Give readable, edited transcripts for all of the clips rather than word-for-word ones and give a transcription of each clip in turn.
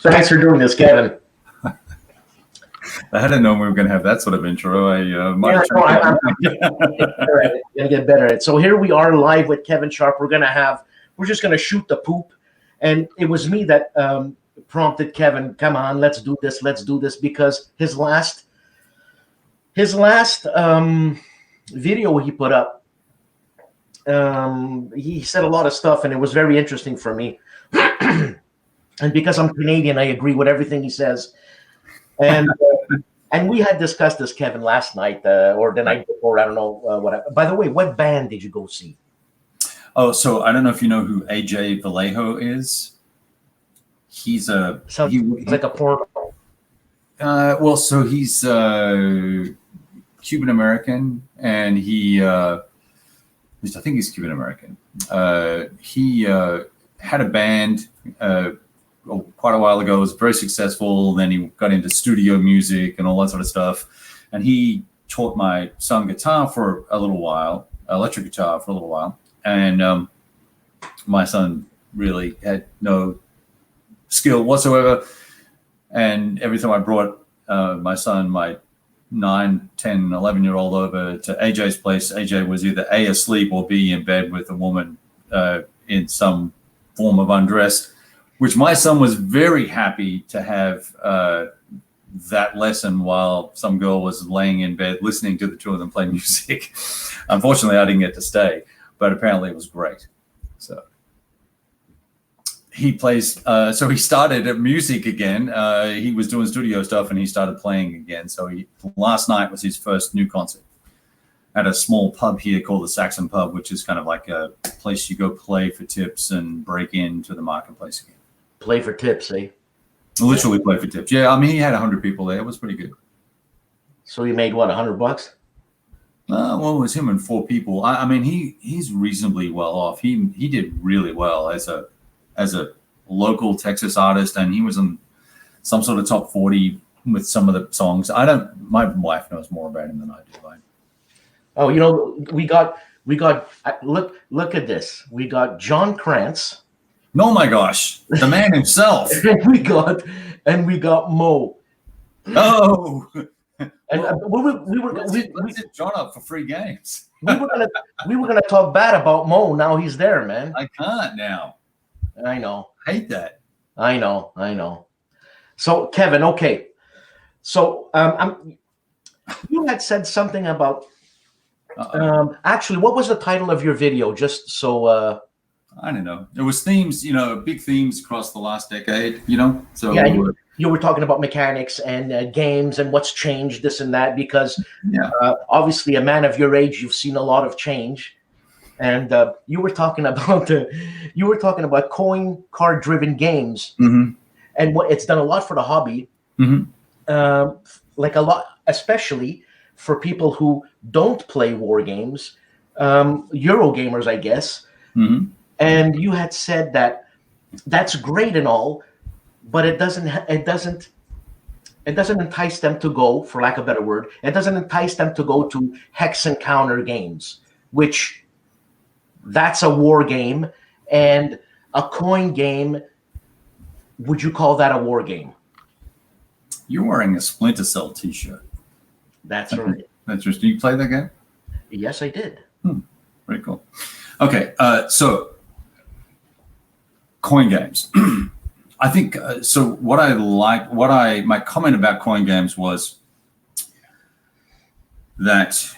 Thanks for doing this, Kevin. I hadn't known we were going to have that sort of intro. I'm going to get better at it. So here we are live with Kevin Sharp. We're just going to shoot the poop. And it was me that prompted Kevin, come on, let's do this, because his last video he put up, he said a lot of stuff, and it was very interesting for me. And because I'm Canadian, I agree with everything he says. And we had discussed this, Kevin, last night or the night before. I don't know what. By the way, what band did you go see? Oh, so I don't know if you know who AJ Vallejo is. He's like a porno. Well, so he's Cuban American, and I think he's Cuban American. He had a band quite a while ago. It was very successful. Then he got into studio music and all that sort of stuff. And he taught my son guitar for a little while, electric guitar for a little while. And my son really had no skill whatsoever. And every time I brought my son, my 9, 10, 11-year-old over to AJ's place, AJ was either A, asleep, or B, in bed with a woman in some form of undress, which my son was very happy to have that lesson while some girl was laying in bed listening to the two of them play music. Unfortunately, I didn't get to stay, but apparently it was great. So he plays, so he started at music again. He was doing studio stuff and he started playing again. So last night was his first new concert at a small pub here called the Saxon Pub, which is kind of like a place you go play for tips and break into the marketplace again. Play for tips, eh? Literally play for tips. Yeah, I mean, he had 100 people there. It was pretty good. So he made what, $100? Well, it was him and 4 people. I mean, he's reasonably well off. He did really well as a local Texas artist, and he was in some sort of top 40 with some of the songs. My wife knows more about him than I do. Oh, you know, we got look at this. We got John Krantz. Oh my gosh, the man himself. and we got Mo. Oh. And we were let's hit John up for free games. we were gonna talk bad about Mo. Now he's there, man. I can't now. I know. I hate that. I know. So Kevin, okay. So you had said something about actually, what was the title of your video? Just so I don't know. There was themes, big themes across the last decade, So yeah, you were talking about mechanics and games and what's changed, this and that, because obviously a man of your age, you've seen a lot of change. And you were talking about coin card driven games, mm-hmm. and what it's done a lot for the hobby. Mm-hmm. Like a lot, especially for people who don't play war games, Euro gamers, I guess. Mm-hmm. And you had said that that's great and all, but it doesn't entice them to go, for lack of a better word, it doesn't entice them to go to hex and counter games, which that's a war game. And a coin game, would you call that a war game? You're wearing a Splinter Cell t-shirt. That's right. That's just, do you play that game? Yes, I did. Very cool. Okay, so coin games. I think so. My comment about coin games was that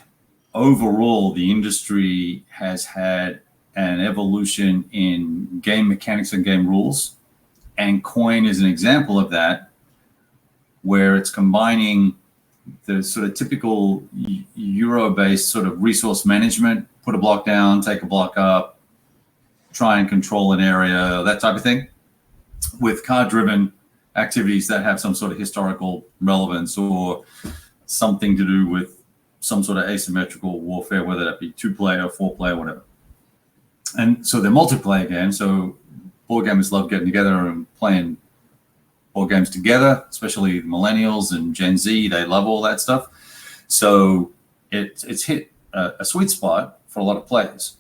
overall the industry has had an evolution in game mechanics and game rules, and coin is an example of that, where it's combining the sort of typical Euro-based sort of resource management, put a block down, take a block up, try and control an area, that type of thing, with card-driven activities that have some sort of historical relevance or something to do with some sort of asymmetrical warfare, whether that be 2-player, 4-player, whatever. And so they're multiplayer games, so board gamers love getting together and playing board games together, especially millennials and Gen Z. They love all that stuff. So it's hit a sweet spot for a lot of players.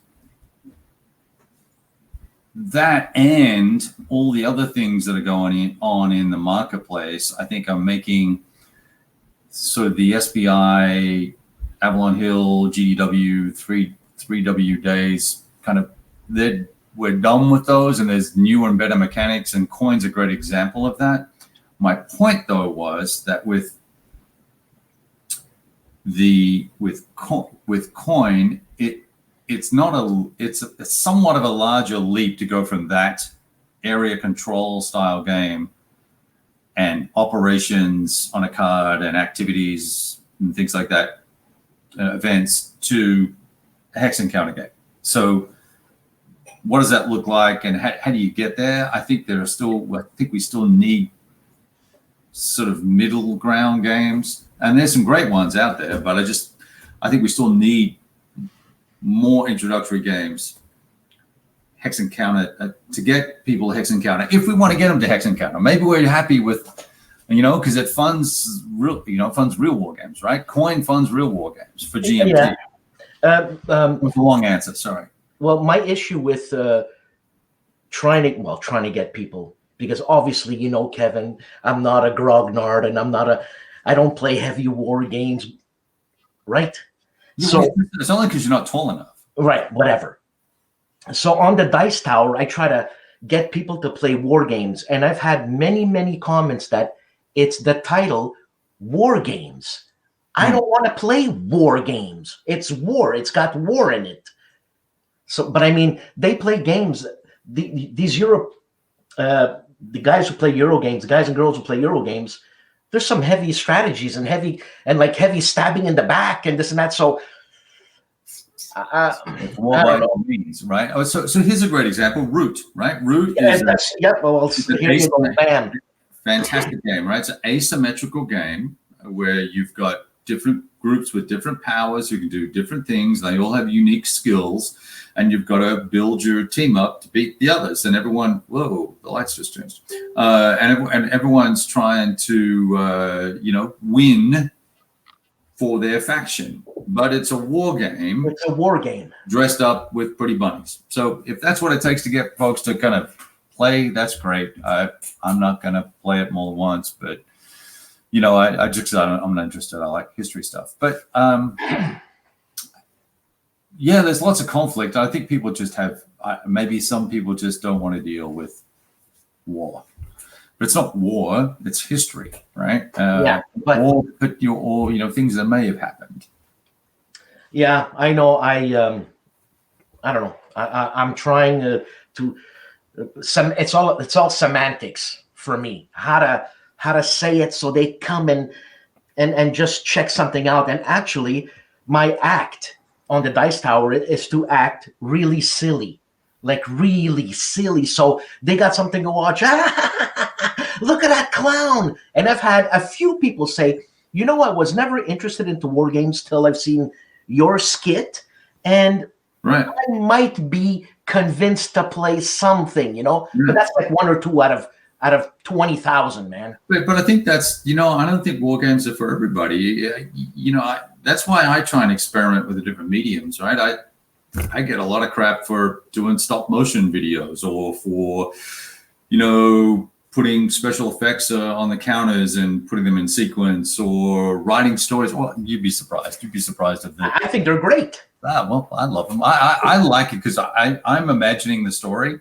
that and all the other things that are going on in the marketplace, I think are making sort of the SBI, Avalon Hill, GDW, 3W days kind of, we're done with those, and there's newer and better mechanics, and Coin's a great example of that. My point, though, was that with Coin, it's somewhat of a larger leap to go from that area control style game and operations on a card and activities and things like that, events, to a hex encounter game. So what does that look like, and how do you get there? I think we still need sort of middle ground games, and there's some great ones out there, but I think we still need more introductory games, hex encounter, to get people to hex encounter. If we want to get them to hex encounter, maybe we're happy with, because it funds real war games, right? Coin funds real war games for GMT. Yeah. With a long answer, sorry. Well, my issue with trying to get people, because obviously, Kevin, I'm not a grognard, and I don't play heavy war games, right? So it's only because you're not tall enough. Right, whatever. So on the Dice Tower, I try to get people to play war games, and I've had many, many comments that it's the title, war games. I don't want to play war games. It's war. It's got war in it. So, but I mean, they play games. These the guys who play Euro games, the guys and girls who play Euro games, there's some heavy strategies and heavy stabbing in the back and this and that. So, by all means, right? Oh, so here's a great example: Root, right? Root is fantastic game, right? It's an asymmetrical game where you've got different groups with different powers who can do different things. They all have unique skills, and you've got to build your team up to beat the others. And everyone, whoa, the lights just changed. And everyone's trying to, win for their faction. But it's a war game. It's a war game. Dressed up with pretty bunnies. So if that's what it takes to get folks to kind of play, that's great. I'm not going to play it more than once, but I'm not interested. I like history stuff. But there's lots of conflict. I think people just maybe some people just don't want to deal with war. But it's not war, it's history, right? Things that may have happened. Yeah, I know. I don't know. I'm trying to it's all semantics for me. How to say it so they come and just check something out. And actually, my act on the Dice Tower is to act really silly, like really silly. So they got something to watch. Look at that clown. And I've had a few people say, I was never interested into war games till I've seen your skit. And right. I might be convinced to play something, but that's like one or two out of 20,000, man. But I think that's, I don't think war games are for everybody. That's why I try and experiment with the different mediums, right? I get a lot of crap for doing stop motion videos, or for, putting special effects on the counters and putting them in sequence, or writing stories. Well, you'd be surprised. Of that. I think they're great. Well, I love them. I like it because I'm imagining the story,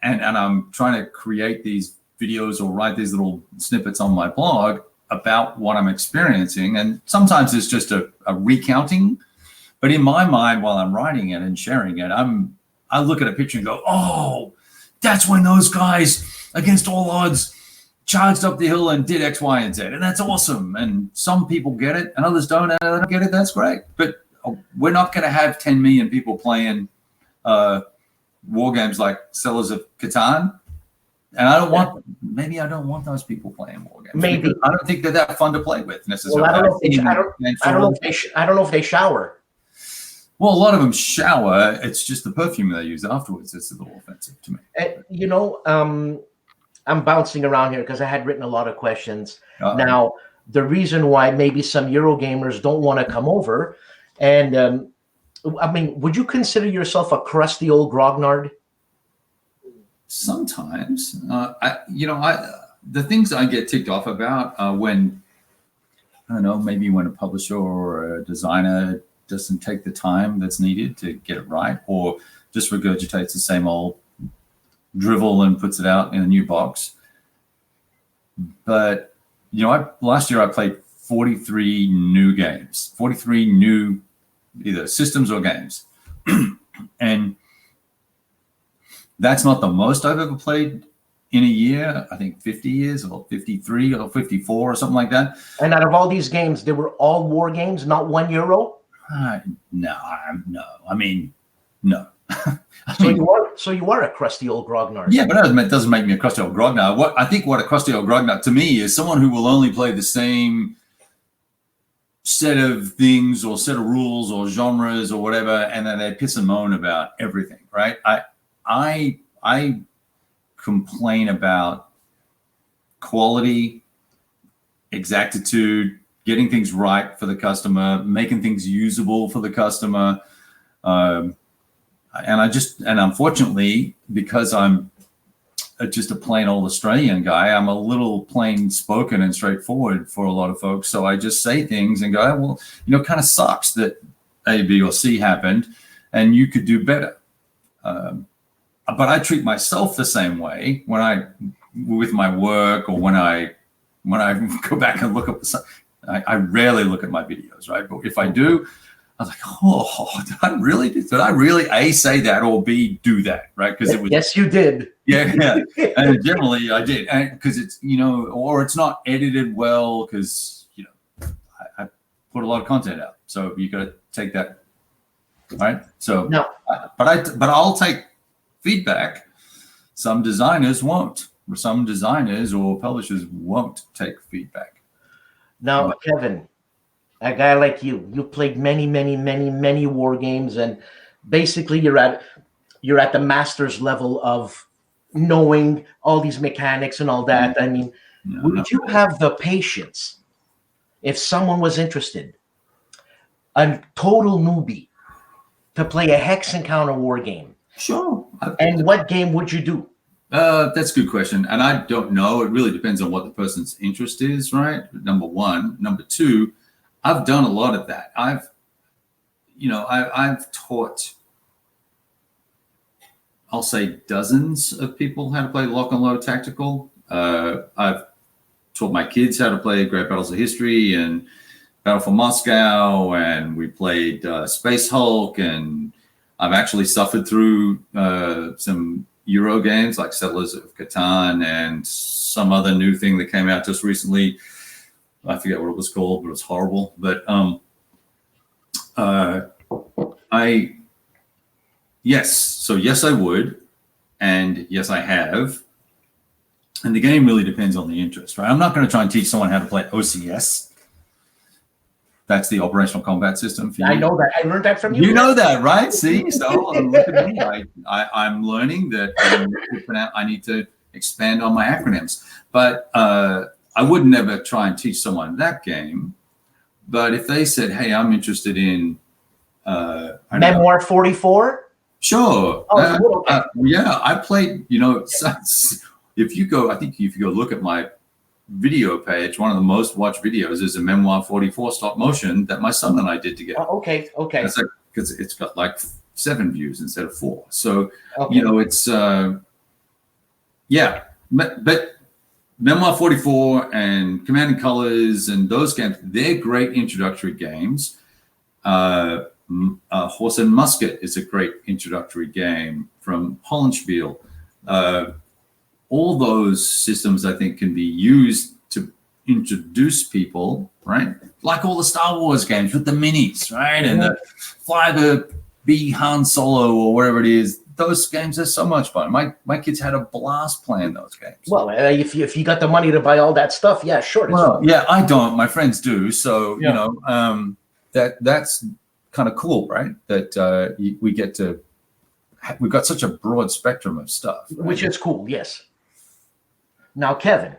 and I'm trying to create these videos or write these little snippets on my blog about what I'm experiencing. And sometimes it's just a recounting, but in my mind, while I'm writing it and sharing it, I look at a picture and go, oh, that's when those guys, against all odds, charged up the hill and did X, Y, and Z. And that's awesome. And some people get it and others don't. And they don't get it. That's great. But we're not going to have 10 million people playing war games like Sellers of Catan. And I don't want those people playing war games. Maybe. I don't think they're that fun to play with necessarily. Well, I don't know if they shower. Well, a lot of them shower. It's just the perfume they use afterwards that's a little offensive to me. I'm bouncing around here because I had written a lot of questions. Now, the reason why maybe some Eurogamers don't want to come over, and would you consider yourself a crusty old grognard? Sometimes, the things I get ticked off about when, I don't know, maybe when a publisher or a designer doesn't take the time that's needed to get it right, or just regurgitates the same old drivel and puts it out in a new box. But, last year I played 43 new games, 43 new either systems or games. And that's not the most I've ever played in a year. I think 50 years or 53 or 54 or something like that. And out of all these games, they were all war games, not €1? No. I mean, no. So you are a crusty old grognard. Yeah, but that doesn't make me a crusty old grognard. What a crusty old grognard to me is someone who will only play the same set of things or set of rules or genres or whatever, and then they piss and moan about everything, right? I complain about quality, exactitude, getting things right for the customer, making things usable for the customer. And unfortunately, because I'm just a plain old Australian guy, I'm a little plain spoken and straightforward for a lot of folks. So I just say things and go, well, it kind of sucks that A, B, or C happened, and you could do better. But I treat myself the same way with my work, or when I go back and look up. I rarely look at my videos, right? But if I do, I was like, oh, did I really A, say that, or B, do that, right? Because it was. Yes, you did. Yeah. And generally I did, because it's or it's not edited well, because I put a lot of content out, so you got to take that, right? So no, but I'll take feedback. Some designers won't, or some designers or publishers won't take feedback. Now, Kevin, a guy like you played many war games, and basically you're at the master's level of knowing all these mechanics and all that. I mean, would you have the patience if someone was interested, a total newbie, to play a hex encounter war game? Sure. And what game would you do? That's a good question. And I don't know. It really depends on what the person's interest is, right? Number one. Number two, I've done a lot of that. I've taught, I'll say, dozens of people how to play Lock and Load Tactical. I've taught my kids how to play Great Battles of History and Battle for Moscow, and we played Space Hulk, and I've actually suffered through some Euro games like Settlers of Catan and some other new thing that came out just recently. I forget what it was called, but it was horrible. But yes, I would, and yes, I have. And the game really depends on the interest, right? I'm not going to try and teach someone how to play OCS. That's the operational combat system for you. I know that. I learned that from you. You know that, right? See, so look at me. I'm learning that I need to expand on my acronyms. But I would never try and teach someone that game. But if they said, "Hey, I'm interested in Memoir 44," sure. Okay. Yeah, I played. If you go look at my video page, one of the most watched videos is a Memoir 44 stop motion that my son and I did together. Okay. Because it's got like 7 views instead of 4. So, okay. It's, but Memoir 44 and Command and Colors and those games, they're great introductory games. Horse and Musket is a great introductory game from Hollenspiel. All those systems, I think, can be used to introduce people, right? Like all the Star Wars games with the minis, right? And the Fly the B Han Solo or whatever it is. Those games are so much fun. My kids had a blast playing those games. Well, if you got the money to buy all that stuff, yeah, sure. Well, yeah, I don't. My friends do. So, that's kind of cool, right? That we've got such a broad spectrum of stuff. Right? Which is cool, yes. Now, Kevin,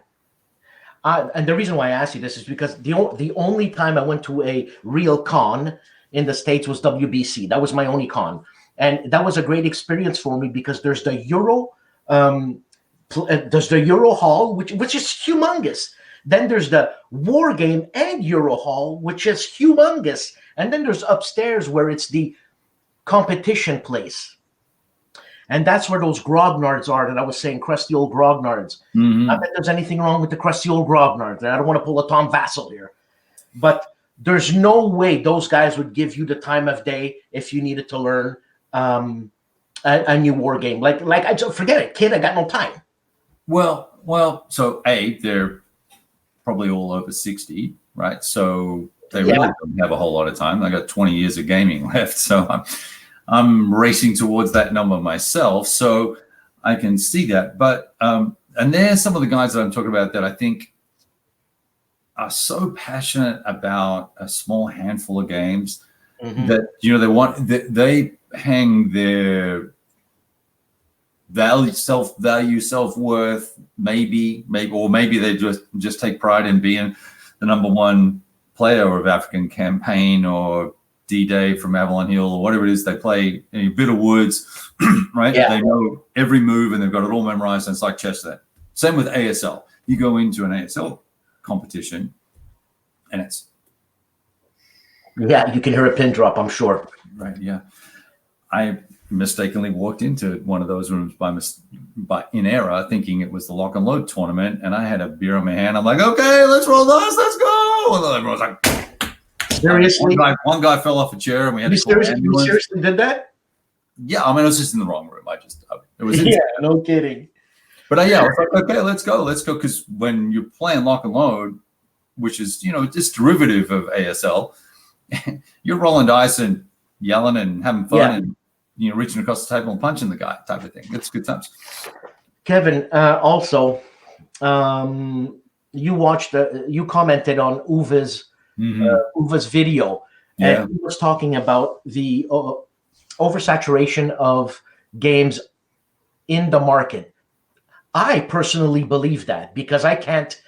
and the reason why I asked you this is because the only time I went to a real con in the States was WBC. That was my only con. And that was a great experience for me because there's the Euro There's the Euro Hall, which is humongous. Then there's the War Game and Euro Hall, which is humongous. And then there's upstairs where it's the competition place. And that's where those grognards are that I was saying, crusty old grognards. Not that there's anything wrong with the crusty old grognards. I don't want to pull a Tom Vassell here. But there's no way those guys would give you the time of day if you needed to learn a new war game. Like I just forget it, kid. I got no time. Well. So they're probably all over 60, right? So they really don't have a whole lot of time. I got 20 years of gaming left, so I'm racing towards that number myself. So I can see that. But and there's some of the guys that I'm talking about that I think are so passionate about a small handful of games that they hang their self-worth, maybe they just take pride in being the number one player of African Campaign or D-Day from Avalon Hill or whatever it is they play in Bitter Woods, right? Yeah. They know every move and they've got it all memorized, and it's like chess there. Same with ASL. You go into an ASL competition and it's you can hear a pin drop, I'm sure. Right, yeah. I mistakenly walked into one of those rooms by in error, thinking it was the Lock and Load tournament, and I had a beer in my hand. I'm like, okay, let's roll dice, let's go. And everyone was like, seriously? One guy fell off a chair, and we had you seriously did that? Yeah, I mean, I was just in the wrong room. It was no kidding. But I was like, okay, let's go, because when you're playing Lock and Load, which is this derivative of ASL, you're rolling dice and yelling and having fun and reaching across the table and punching the guy type of thing. It's good times. Kevin, also, you commented on Uwe's video, and he was talking about the oversaturation of games in the market. I personally believe that, because I can't,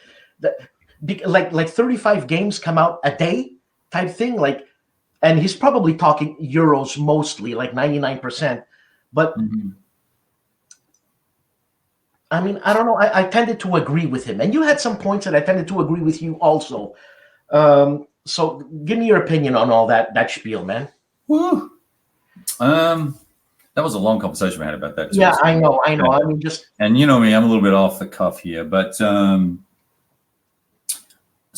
like 35 games come out a day type thing, and he's probably talking Euros mostly, like 99%. But I mean, I don't know. I tended to agree with him, and you had some points that I tended to agree with you also. So give me your opinion on all that spiel, man. Woo. That was a long conversation we had about that. Yeah, I know. I mean, and you know me, I'm a little bit off the cuff here, but so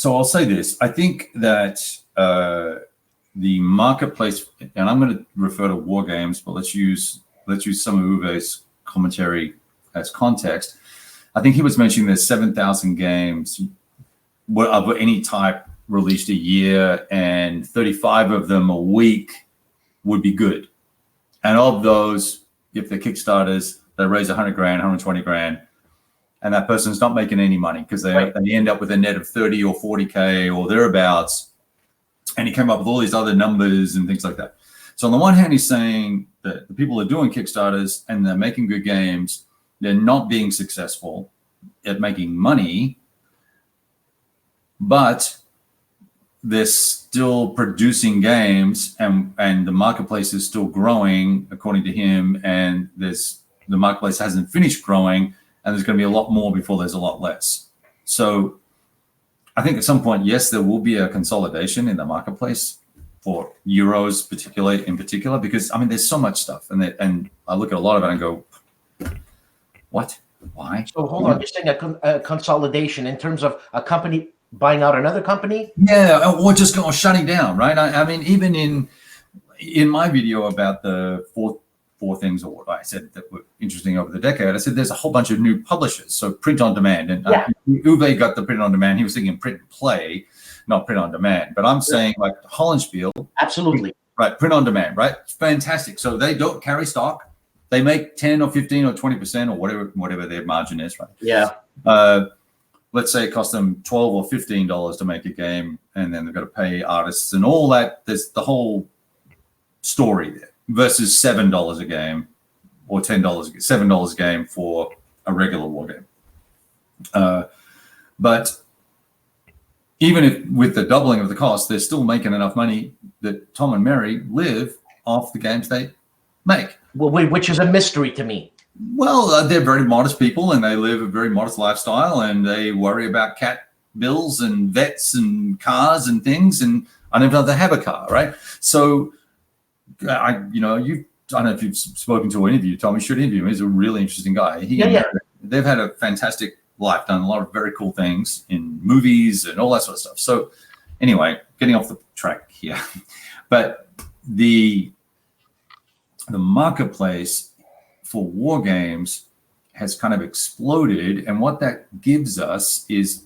I'll say this. I think that the marketplace, and I'm going to refer to war games, but let's use some of Uwe's commentary as context. I think he was mentioning there's 7,000 games of any type released a year, and 35 of them a week would be good. And of those, if they're Kickstarters, they raise 100 grand, 120 grand, and that person's not making any money because they end up with a net of 30 or 40K or thereabouts. And he came up with all these other numbers and things like that. So on the one hand, he's saying that the people are doing Kickstarters and they're making good games. They're not being successful at making money, but they're still producing games, and the marketplace is still growing, according to him. And the marketplace hasn't finished growing, and there's going to be a lot more before there's a lot less. So I think at some point, yes, there will be a consolidation in the marketplace for Euros, in particular, because I mean, there's so much stuff, and I look at a lot of it and go, what? Why? So hold on, you're saying a consolidation in terms of a company buying out another company? Yeah, or just shutting down, right? I mean, even in my video about the four things, or what I said that were interesting over the decade, I said there's a whole bunch of new publishers. So print on demand, and Uwe got the print on demand. He was thinking print and play, not print on demand. But I'm saying like Hollenspiel, absolutely right, print on demand, right? It's fantastic. So they don't carry stock. They make 10 or 15 or 20% or whatever their margin is, right? Yeah. Let's say it costs them $12 or $15 to make a game, and then they've got to pay artists and all that. There's the whole story there versus $7 a game or $7 a game for a regular war game. But even if with the doubling of the cost, they're still making enough money that Tom and Mary live off the games they make. Well, which is a mystery to me. Well, they're very modest people, and they live a very modest lifestyle, and they worry about cat bills and vets and cars and things. And I don't know if they have a car, right? So, I don't know if you've spoken to or interviewed Tom. You should interview him. He's a really interesting guy. They've had a fantastic life, done a lot of very cool things in movies and all that sort of stuff. So, anyway, getting off the track here, but the marketplace for war games has kind of exploded, and what that gives us is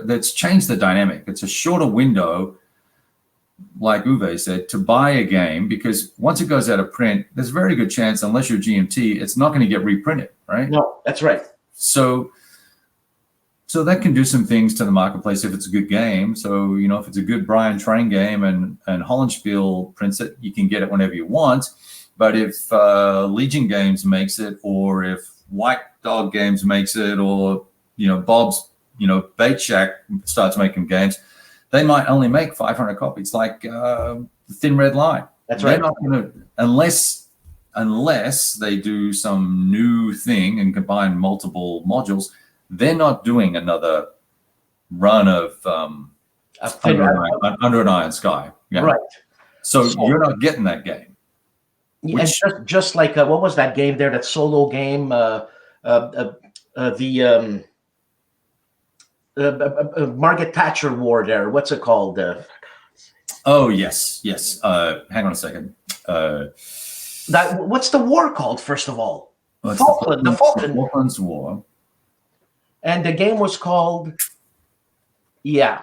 that's changed the dynamic. It's a shorter window, like Uwe said, to buy a game, because once it goes out of print, there's a very good chance, unless you're GMT, it's not going to get reprinted, right? No, that's right. So that can do some things to the marketplace if it's a good game. So, if it's a good Brian Train game and Hollenspiel prints it, you can get it whenever you want. But if Legion Games makes it, or if White Dog Games makes it, or Bob's Bait Shack starts making games, they might only make 500 copies, like the Thin Red Line. That's right. They're not going to, unless they do some new thing and combine multiple modules, they're not doing another run of Under an Iron Sky. Yeah. Right. So you're not getting that game. And just like what was that game there? That solo game, Margaret Thatcher War. There, what's it called? Oh yes. Hang on a second. What's the war called? First of all, the Falklands War. And the game was called. Yeah.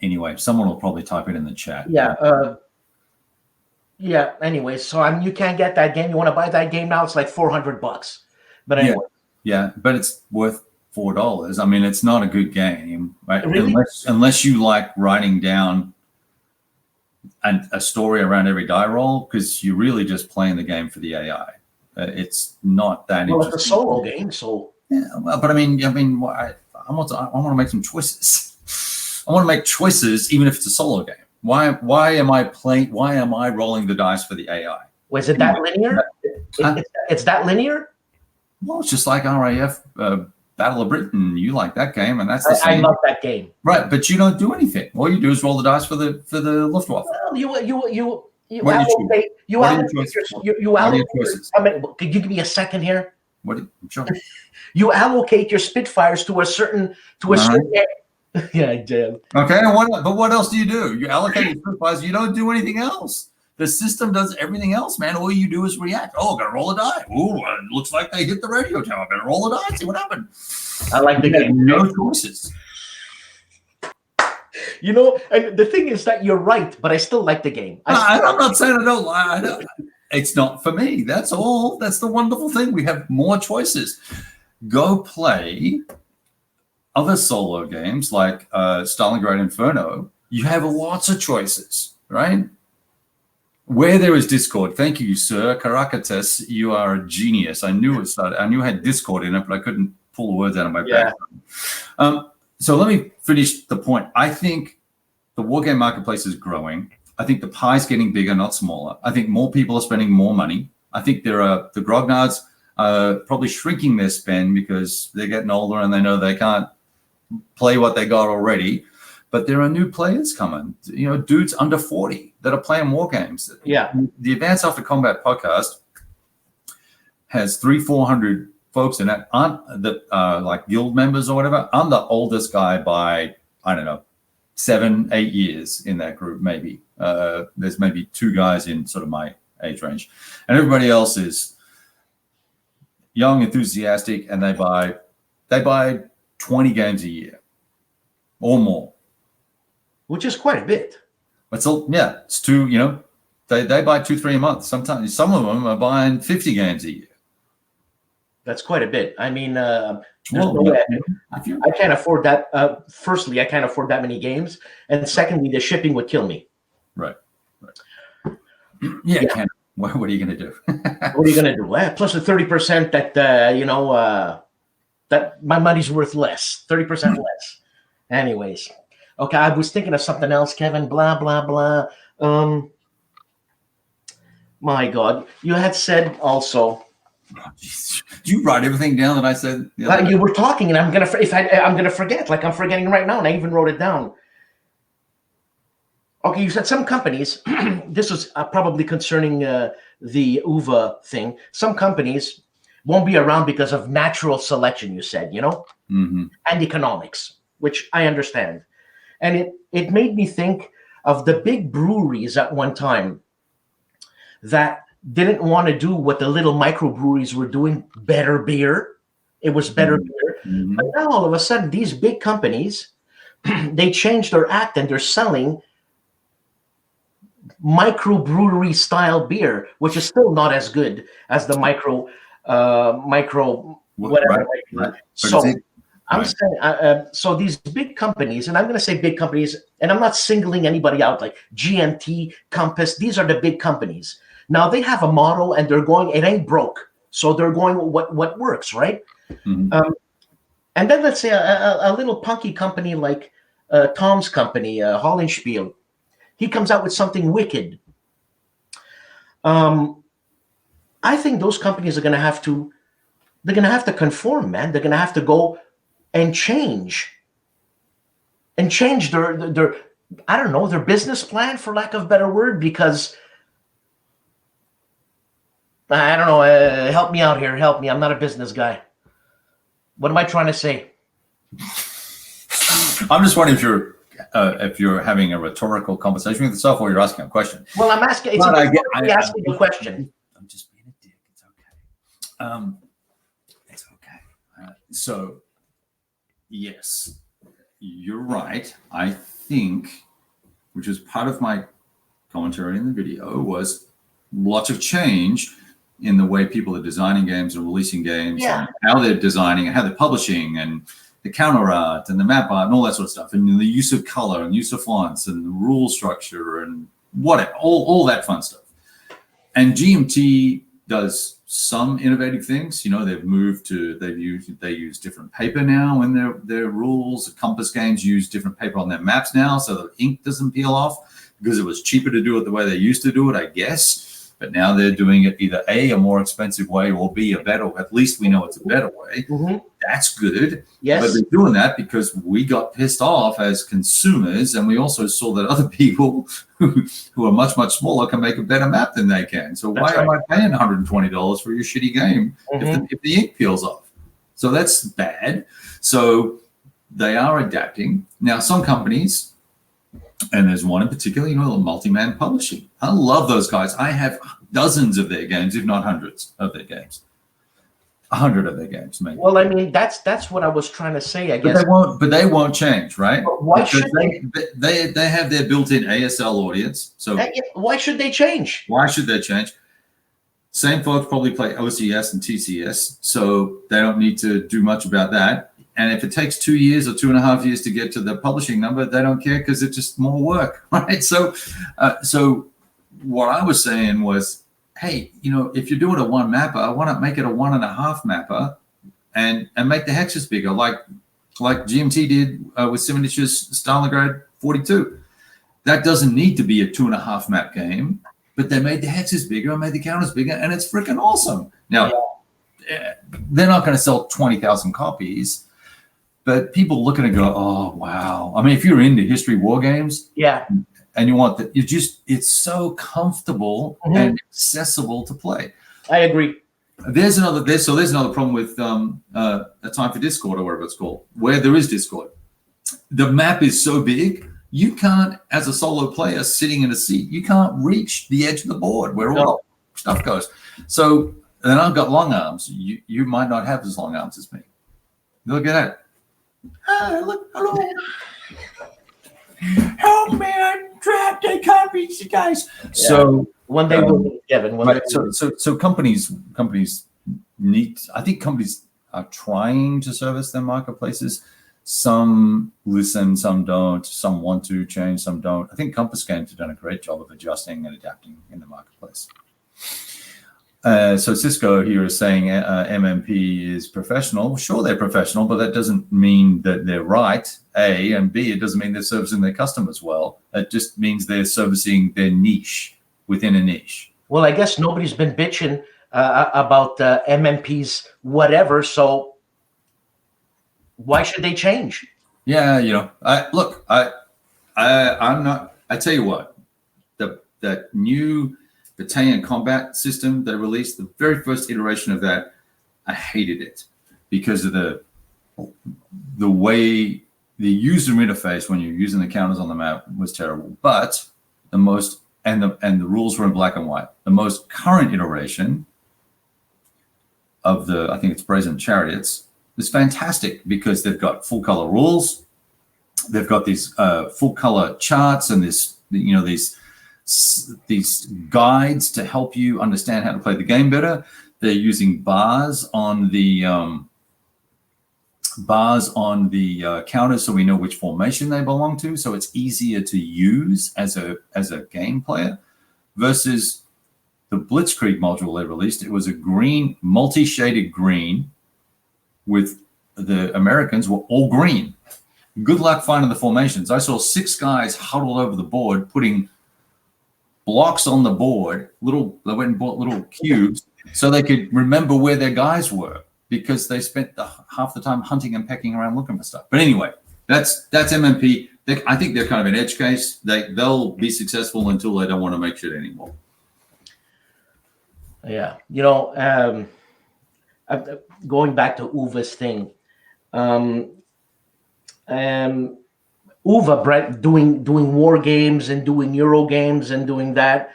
Anyway, someone will probably type it in the chat. Yeah. Yeah. Anyway, so you can't get that game. You want to buy that game now? It's like $400. But anyway. Yeah, but it's worth $4. I mean, it's not a good game, right? Really? Unless you like writing down a story around every die roll, because you're really just playing the game for the AI. It's not that interesting. Well, it's a solo game, so. Yeah, well, but I want to make some choices. I want to make choices, even if it's a solo game. Why am I rolling the dice for the AI? Was it that linear? It's that linear? Well, it's just like RAF Battle of Britain. You like that game, and that's the same. I love that game. Right, but you don't do anything. All you do is roll the dice for the Luftwaffe. Well, you allocate. Could you give me a second here? Sure. You allocate your Spitfires to a certain Yeah, I did. Okay, what else do? You allocate your Spitfires. You don't do anything else. The system does everything else, man. All you do is react. Oh, gotta roll a die. Ooh, it looks like they hit the radio tower. Better roll a die. See what happened. I like the game. No choices. And the thing is that you're right, but I still like the game. I'm not saying I don't lie. It's not for me. That's all. That's the wonderful thing. We have more choices. Go play other solo games like Stalingrad Inferno. You have lots of choices, right? Where there is Discord. Thank you, sir. Caracas, you are a genius. I knew it had Discord in it, but I couldn't pull the words out of my back. So let me finish the point. I think the wargame marketplace is growing. I think the pie's getting bigger, not smaller. I think more people are spending more money. I think the grognards are probably shrinking their spend because they're getting older and they know they can't play what they got already. But there are new players coming, dudes under 40 that are playing war games. Yeah. The Advanced After Combat podcast has 300-400 folks in it, like guild members or whatever. I'm the oldest guy by, I don't know, 7-8 years in that group, maybe. There's maybe 2 guys in sort of my age range. And everybody else is young, enthusiastic, and they buy 20 games a year or more. Which is quite a bit. It's 2, they buy 2-3 a month. Sometimes some of them are buying 50 games a year. That's quite a bit. I mean, I can't afford that. Firstly, I can't afford that many games. And secondly, the shipping would kill me. Right. Yeah. Can't. What are you going to do? What are you going to do? Plus the 30% that, that my money's worth less, 30% less. Anyways. Okay, I was thinking of something else, Kevin. Blah, blah, blah. My God. You had said also Oh, do you write everything down that I said? You were talking, and I'm gonna forget. Like I'm forgetting right now, and I even wrote it down. Okay, you said some companies. This was probably concerning the UVA thing. Some companies won't be around because of natural selection. You said, and economics, which I understand, and it made me think of the big breweries at one time that didn't want to do what the little microbreweries were doing, better beer. It was better beer. But now all of a sudden, these big companies, they changed their act and they're selling microbrewery style beer, which is still not as good as the micro whatever. Right. So I'm saying, so these big companies, and I'm going to say big companies, and I'm not singling anybody out like GMT, Compass. These are the big companies. Now they have a model, and they're going. It ain't broke, so they're going what works, right? And then let's say a little punky company like Tom's company, Hollenspiel. He comes out with something wicked. I think those companies are going to have to. They're going to have to conform, man. They're going to have to go and change their I don't know, their business plan, for lack of a better word, because I don't know. Help me out here. Help me. I'm not a business guy. What am I trying to say? I'm just wondering if you're having a rhetorical conversation with yourself or you're asking a question. Well, I'm asking. I'm asking a question. I'm just being a dick. It's okay. It's okay. So, yes, you're right. I think, which is part of my commentary in the video, was lots of change in the way people are designing games and releasing games, and how they're designing and how they're publishing, and the counter art and the map art and all that sort of stuff, and the use of color and use of fonts and the rule structure and whatever, all that fun stuff. And GMT does some innovative things. They use different paper now in their rules. The Compass games use different paper on their maps now, so the ink doesn't peel off, because it was cheaper to do it the way they used to do it, I guess. But now they're doing it either A, a more expensive way, or B, a better way. At least we know it's a better way. That's good. Yes. But they're doing that because we got pissed off as consumers, and we also saw that other people who are much, much smaller can make a better map than they can. So why am I paying $120 for your shitty game if the ink peels off? So that's bad. So they are adapting. Now, some companies, and there's one in particular, Multi-Man Publishing. I love those guys. I have dozens of their games, if not hundreds of their games. 100 of their games, maybe. Well, I mean, that's what I was trying to say, I guess. But they won't change, right? But why should they have their built-in ASL audience. So why should they change? Why should they change? Same folks probably play OCS and TCS, so they don't need to do much about that. And if it takes 2 years or 2.5 years to get to the publishing number, they don't care, because it's just more work, right? So what I was saying was, hey, if you're doing a one mapper, why not make it a 1.5 mapper and make the hexes bigger, like GMT did with Simonitsch's Stalingrad 42. That doesn't need to be a 2.5 map game, but they made the hexes bigger and made the counters bigger, and it's freaking awesome. Now, they're not going to sell 20,000 copies. But people look at it and go, oh, wow. I mean, if you're into history war games, and you want that, it's so comfortable and accessible to play. I agree. There's another problem with A Time for Discord, or whatever it's called, where there is Discord. The map is so big, you can't, as a solo player sitting in a seat, you can't reach the edge of the board where all the stuff goes. So, and I've got long arms. You might not have as long arms as me. Look at that. Hi, look, hello. Help me, I'm trapped. I can't reach you guys. Yeah. So one day we'll meet Kevin. So companies need. I think companies are trying to service their marketplaces. Some listen, some don't. Some want to change, some don't. I think Compass Games have done a great job of adjusting and adapting in the marketplace. So Cisco here is saying MMP is professional. Sure, they're professional, but that doesn't mean that they're right, A, and B, it doesn't mean they're servicing their customers well. It just means they're servicing their niche within a niche. Well, I guess nobody's been bitching about MMPs, whatever. So why should they change? Yeah, I'm not. I tell you what, that new battalion combat system they released, the very first iteration of that, I hated it because of the way the user interface when you're using the counters on the map was terrible. But the rules were in black and white. The most current iteration of I think it's Brazen Chariots, is fantastic because they've got full color rules. They've got these full color charts and these guides to help you understand how to play the game better. They're using bars on the counters so we know which formation they belong to. So it's easier to use as a game player versus the Blitzkrieg module they released. It was a green, multi-shaded green with the Americans were all green. Good luck finding the formations. I saw 6 guys huddled over the board, putting blocks on the board. They went and bought little cubes so they could remember where their guys were because they spent half the time hunting and pecking around looking for stuff. But anyway, that's MMP. I think they're kind of an edge case. They'll be successful until they don't want to make shit anymore. Yeah, going back to Uwe's thing. Uwe, Brett, doing war games and doing Euro games and doing that.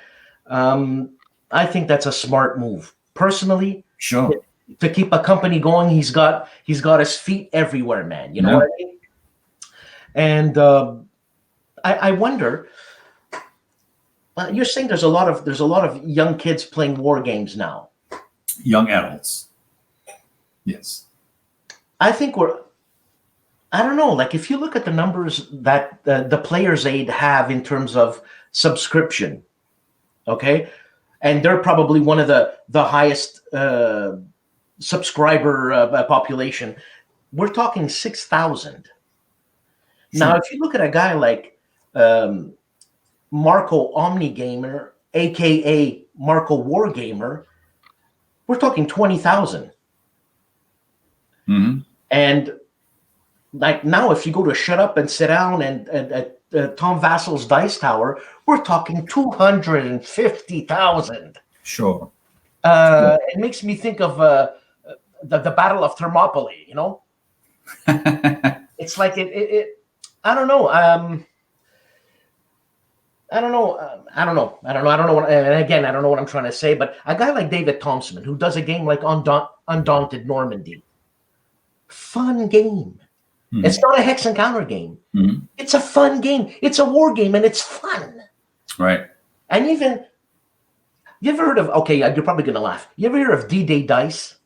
I think that's a smart move. Personally, sure. To keep a company going, he's got his feet everywhere, man. You know what I mean? And I wonder. You're saying there's a lot of young kids playing war games now. Young adults. Yes. I think I don't know. Like if you look at the numbers that the Players Aid have in terms of subscription, okay, and they're probably one of the highest subscriber population. We're talking 6,000. Sure. Now, if you look at a guy like Marco Omnigamer, aka Marco Wargamer, we're talking 20,000. Mm-hmm. And like now, if you go to Shut Up and Sit Down and Tom Vassel's Dice Tower, we're talking 250,000. Sure. It makes me think of the Battle of Thermopylae. It's like it. I don't know. I don't know. And again, I don't know what I'm trying to say. But a guy like David Thompson, who does a game like Undaunted Normandy, fun game. Mm-hmm. It's not a hex and counter game. Mm-hmm. It's a fun game. It's a war game, and it's fun. Right. And even, you ever heard of? Okay, you're probably gonna laugh. You ever hear of D-Day Dice?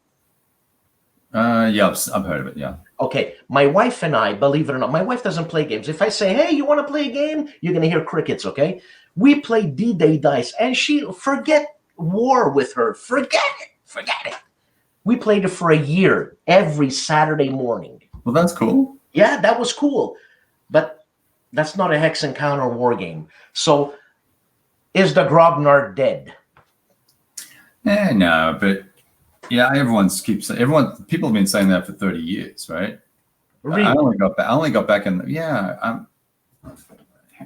Yeah, I've heard of it. Yeah. Okay, my wife and I, believe it or not, my wife doesn't play games. If I say, "Hey, you want to play a game?" You're gonna hear crickets. Okay, we play D-Day Dice, and she forget war with her. Forget it. We played it for a year every Saturday morning. Well, that's cool. Yeah, that was cool, but that's not a hex and counter war game. So, is the Grognard dead? No, but yeah, people have been saying that for 30 years, right? Really? I only got back in. Yeah,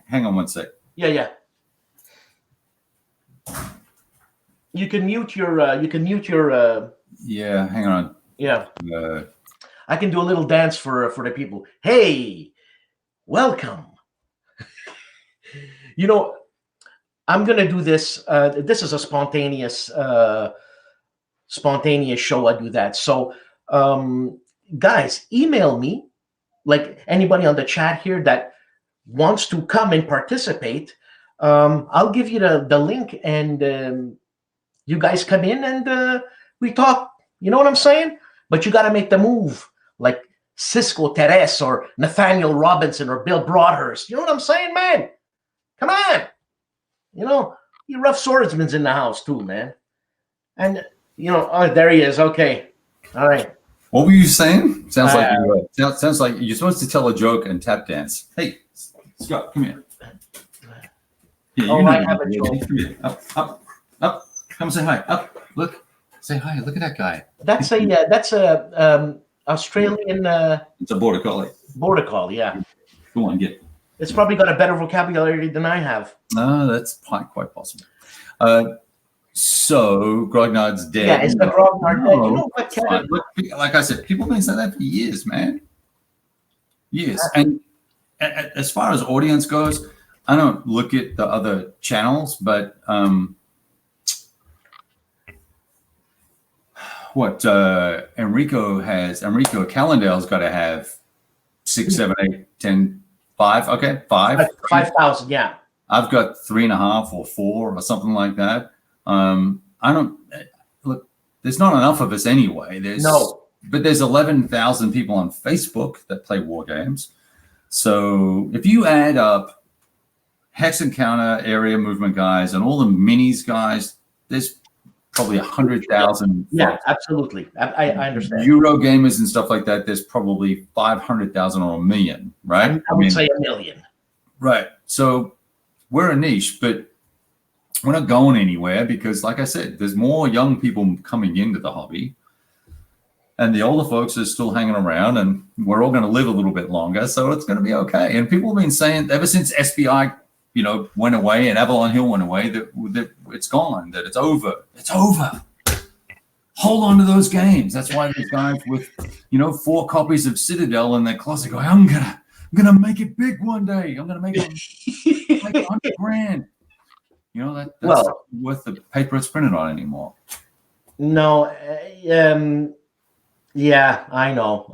hang on one sec. Yeah. You can mute your. Yeah, hang on. Yeah. I can do a little dance for the people. Hey, welcome. I'm gonna do this. This is a spontaneous show. I do that. So, guys, email me. Like anybody on the chat here that wants to come and participate, I'll give you the link, and you guys come in and we talk. You know what I'm saying? But you got to make the move. Like Cisco Teres or Nathaniel Robinson or Bill Broadhurst. You know what I'm saying, man? Come on. You rough swordsman's in the house too, man. And, there he is. Okay. All right. What were you saying? Sounds like you're supposed to tell a joke and tap dance. Hey, Scott, come here. I have a joke. Come here. Up. Come say hi. Up. Look. Say hi. Look at that guy. That's a Australian It's a border collie. border collie. Yeah, Go on, get. it's probably got a better vocabulary than I have. That's quite possible. So Grognard's dead. Yeah, it's the Grognard dead. You know what, Kevin? Like I said, people have been saying that for years, man. Years. And as far as audience goes, I don't look at the other channels, but Enrico Callendale's got to have 6, 7, 8, 10, 5. Okay, 5,000. Yeah. I've got 3.5 or 4 or something like that. I don't look. There's not enough of us anyway. But there's 11,000 people on Facebook that play war games. So if you add up Hex Encounter, Area Movement guys, and all the minis guys, there's probably 100,000. Yeah, absolutely. I understand. Euro gamers and stuff like that, there's probably 500,000 or 1 million, right? I would say 1 million. Right. So we're a niche, but we're not going anywhere because, like I said, there's more young people coming into the hobby. And the older folks are still hanging around, and we're all going to live a little bit longer, so it's going to be okay. And people have been saying ever since SPI, went away and Avalon Hill went away that it's gone, that it's over. It's over. Hold on to those games. That's why these guys with 4 copies of Citadel in their closet go, I'm gonna make it big one day. I'm gonna make it like $100,000. That's not worth the paper it's printed on anymore. No. Yeah, I know.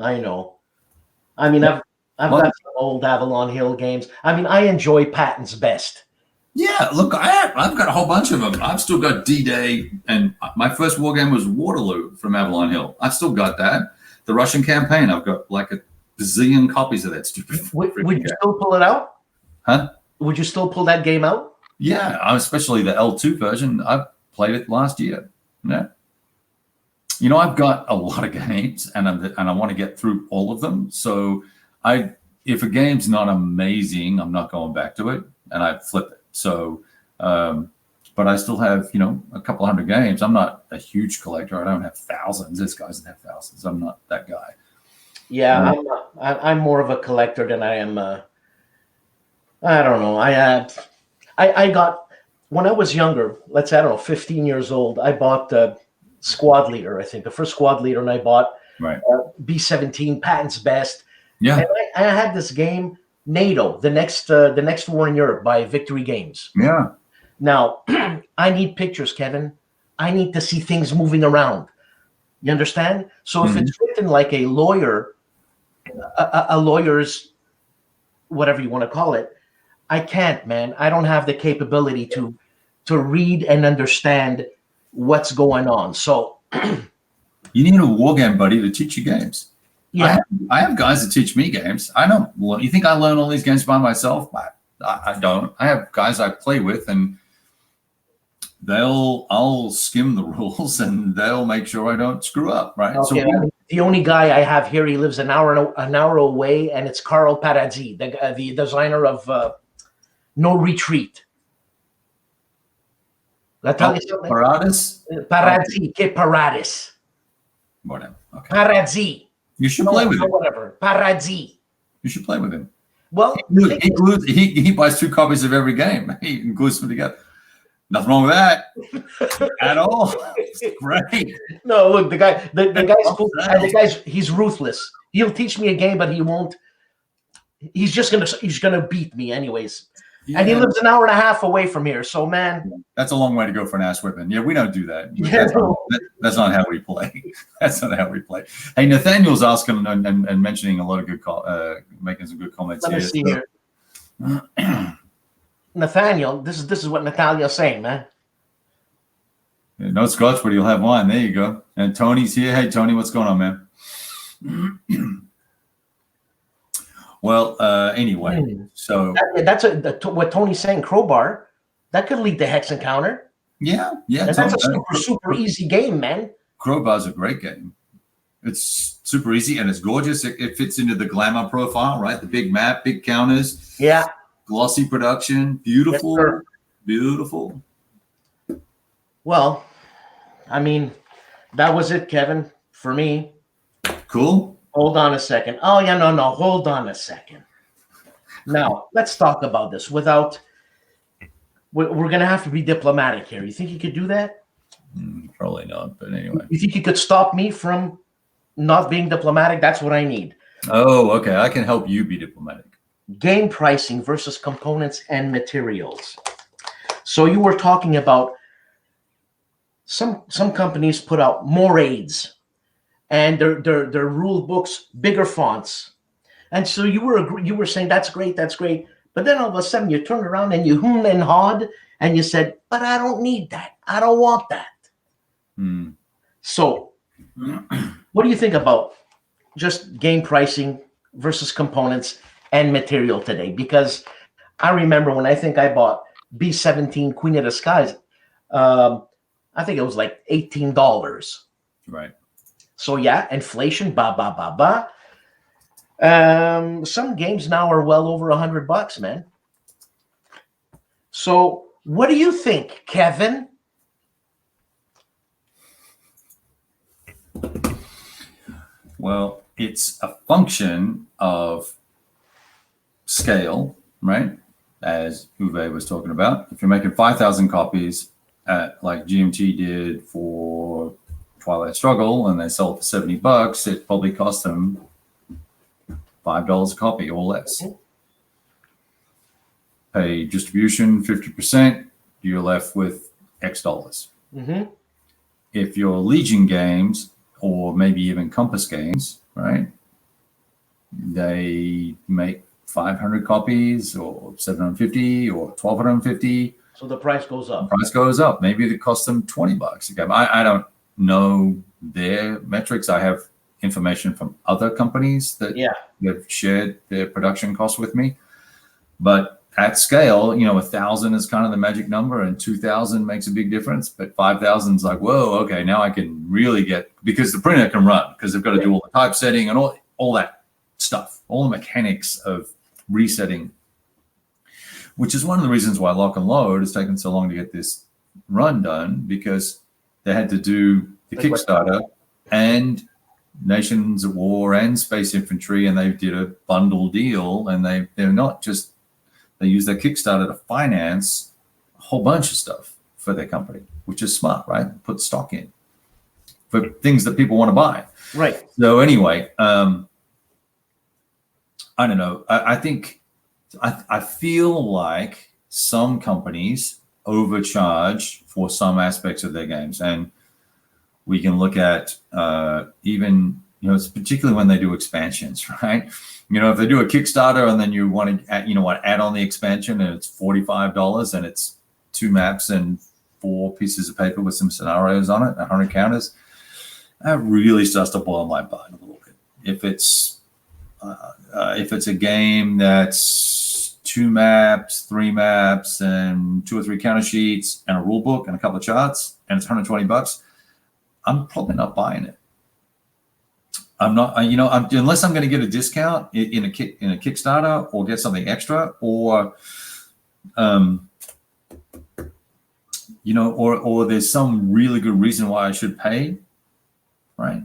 I mean, I've got some old Avalon Hill games. I mean, I enjoy Patton's Best. Yeah, look, I've got a whole bunch of them. I've still got D-Day, and my first war game was Waterloo from Avalon Hill. I've still got that. The Russian campaign, I've got like a bazillion copies of that stupid. Would you still pull it out? Huh? Would you still pull that game out? Yeah, especially the L2 version. I played it last year. Yeah. I've got a lot of games, and I want to get through all of them. So if a game's not amazing, I'm not going back to it, and I flip it. So, but I still have, a couple hundred games. I'm not a huge collector. I don't have thousands. This guy doesn't have thousands. I'm not that guy. Yeah, I'm more of a collector than I am. I don't know. I got, when I was younger, let's say, I don't know, 15 years old, I bought Squad Leader, I think. The first Squad Leader, and I bought B-17, Patton's Best. Yeah. And I had this game, NATO, the next war in Europe by Victory Games. Yeah. Now, I need pictures, Kevin. I need to see things moving around. You understand? So if it's written like a lawyer, a lawyer's, whatever you want to call it, I can't, man. I don't have the capability to read and understand what's going on. So you need a war game buddy to teach you games. Yeah, I have guys that teach me games. I don't. You think I learn all these games by myself? I don't. I have guys I play with, and I'll skim the rules, and they'll make sure I don't screw up. Right. Okay. So the only guy I have here, he lives an hour away, and it's Carl Paradzi, the designer of No Retreat. Paradis? Paradzi, che Paradis. Whatever. Okay. Paradzi. You should play with him. Whatever. Paradzi. You should play with him. Well, he buys 2 copies of every game. He glues them together. Nothing wrong with that at all. It's great. No, look, the guy's cool. The guy's he's ruthless. He'll teach me a game, but he won't. He's gonna beat me anyways. Yeah. And he lives an hour and a half away from here. So, man, that's a long way to go for an ass whipping. Yeah, we don't do that. That's not how we play. That's not how we play. Hey, Nathaniel's asking and mentioning a lot of good making some good comments. Let me see here. Nathaniel, this is what Natalia's saying, man. Yeah, no scotch, but you'll have wine. There you go. And Tony's here. Hey, Tony, what's going on, man? Well, anyway, so that's what Tony's saying. Crowbar, that could lead to Hex Encounter. Yeah. And that's a super easy game, man. Crowbar's a great game. It's super easy and it's gorgeous. It fits into the glamour profile, right? The big map, big counters. Yeah. Glossy production, beautiful, yes, beautiful. Well, I mean, That was it, Kevin, for me. Cool. Hold on a second. Oh, yeah, no. Hold on a second. Now, let's talk about this without... We're going to have to be diplomatic here. You think you could do that? Probably not, but anyway. You think you could stop me from not being diplomatic? That's what I need. Oh, okay. I can help you be diplomatic. Game pricing versus components and materials. So you were talking about some companies put out more aids and their rule books, bigger fonts. And so you were saying that's great. But then all of a sudden you turned around and you hemmed and hawed and you said, but I don't need that. I don't want that. So what do you think about just game pricing versus components and material today? Because I remember when I bought B-17 Queen of the Skies, I think it was like $18. Right. So yeah, inflation, some games now are well over $100, man. So what do you think, Kevin? Well, it's a function of scale, right? As Uwe was talking about. If you're making 5,000 copies like GMT did for Twilight Struggle and they sell it for $70, it probably cost them $5 a copy or less. Pay distribution 50%, you're left with X dollars. If you're Legion games or maybe even Compass games, right? They make 500 copies or 750 or 1,250. So the price goes up. The price goes up. Maybe it costs them $20 a game. I don't know their metrics. I have information from other companies that have shared their production costs with me. But at scale, 1,000 is kind of the magic number and 2,000 makes a big difference. But 5,000 is like, whoa, okay, now I can really get, because the printer can run, because they've got to do all the typesetting and all that stuff, all the mechanics of resetting, which is one of the reasons why Lock and Load has taken so long to get this run done, because they had to do the Kickstarter and Nations at War and Space Infantry, and they did a bundle deal, and they're not just, they use their Kickstarter to finance a whole bunch of stuff for their company, which is smart, right? Put stock in for things that people want to buy. Right. So anyway, I don't know. I think, I feel like some companies overcharge for some aspects of their games. And we can look at even, it's particularly when they do expansions, right? If they do a Kickstarter and then you want to add on the expansion and it's $45 and it's 2 maps and 4 pieces of paper with some scenarios on it, 100 counters, that really starts to boil my blood a little bit. If it's a game that's 2 maps, 3 maps, and 2 or 3 counter sheets and a rule book and a couple of charts, and it's $120, I'm probably not buying it. I'm not, unless I'm going to get a discount in a Kickstarter or get something extra, or, or there's some really good reason why I should pay, right?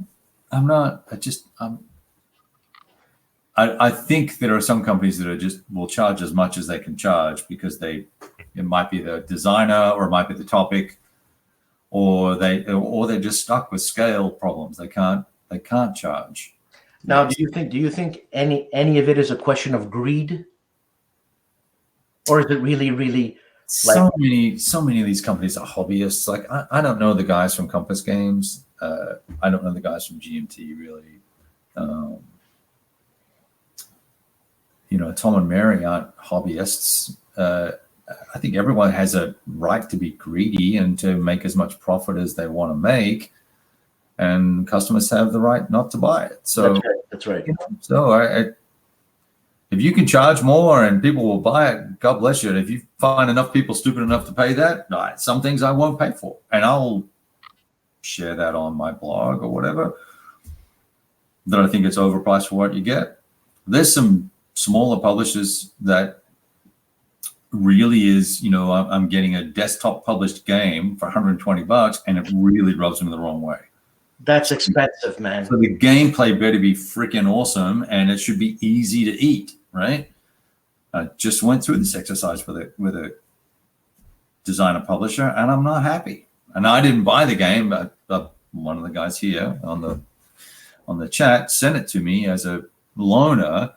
I think there are some companies that will charge as much as they can charge because it might be the designer or it might be the topic, or they're just stuck with scale problems. They can't charge. Now, do you think any of it is a question of greed, or is it really so many of these companies are hobbyists? Like I don't know the guys from Compass Games. I don't know the guys from GMT really. Tom and Mary aren't hobbyists. I think everyone has a right to be greedy and to make as much profit as they want to make, and customers have the right not to buy it. So that's right. So if you can charge more and people will buy it, God bless you. And if you find enough people stupid enough to pay that, some things I won't pay for, and I'll share that on my blog or whatever, that I think it's overpriced for what you get. There's some smaller publishers that really is, I'm getting a desktop published game for $120 and it really rubs them the wrong way. That's expensive, man. So the gameplay better be freaking awesome, and it should be easy to eat, right? I just went through this exercise with a designer publisher, and I'm not happy. And I didn't buy the game, but one of the guys here on the chat sent it to me as a loaner.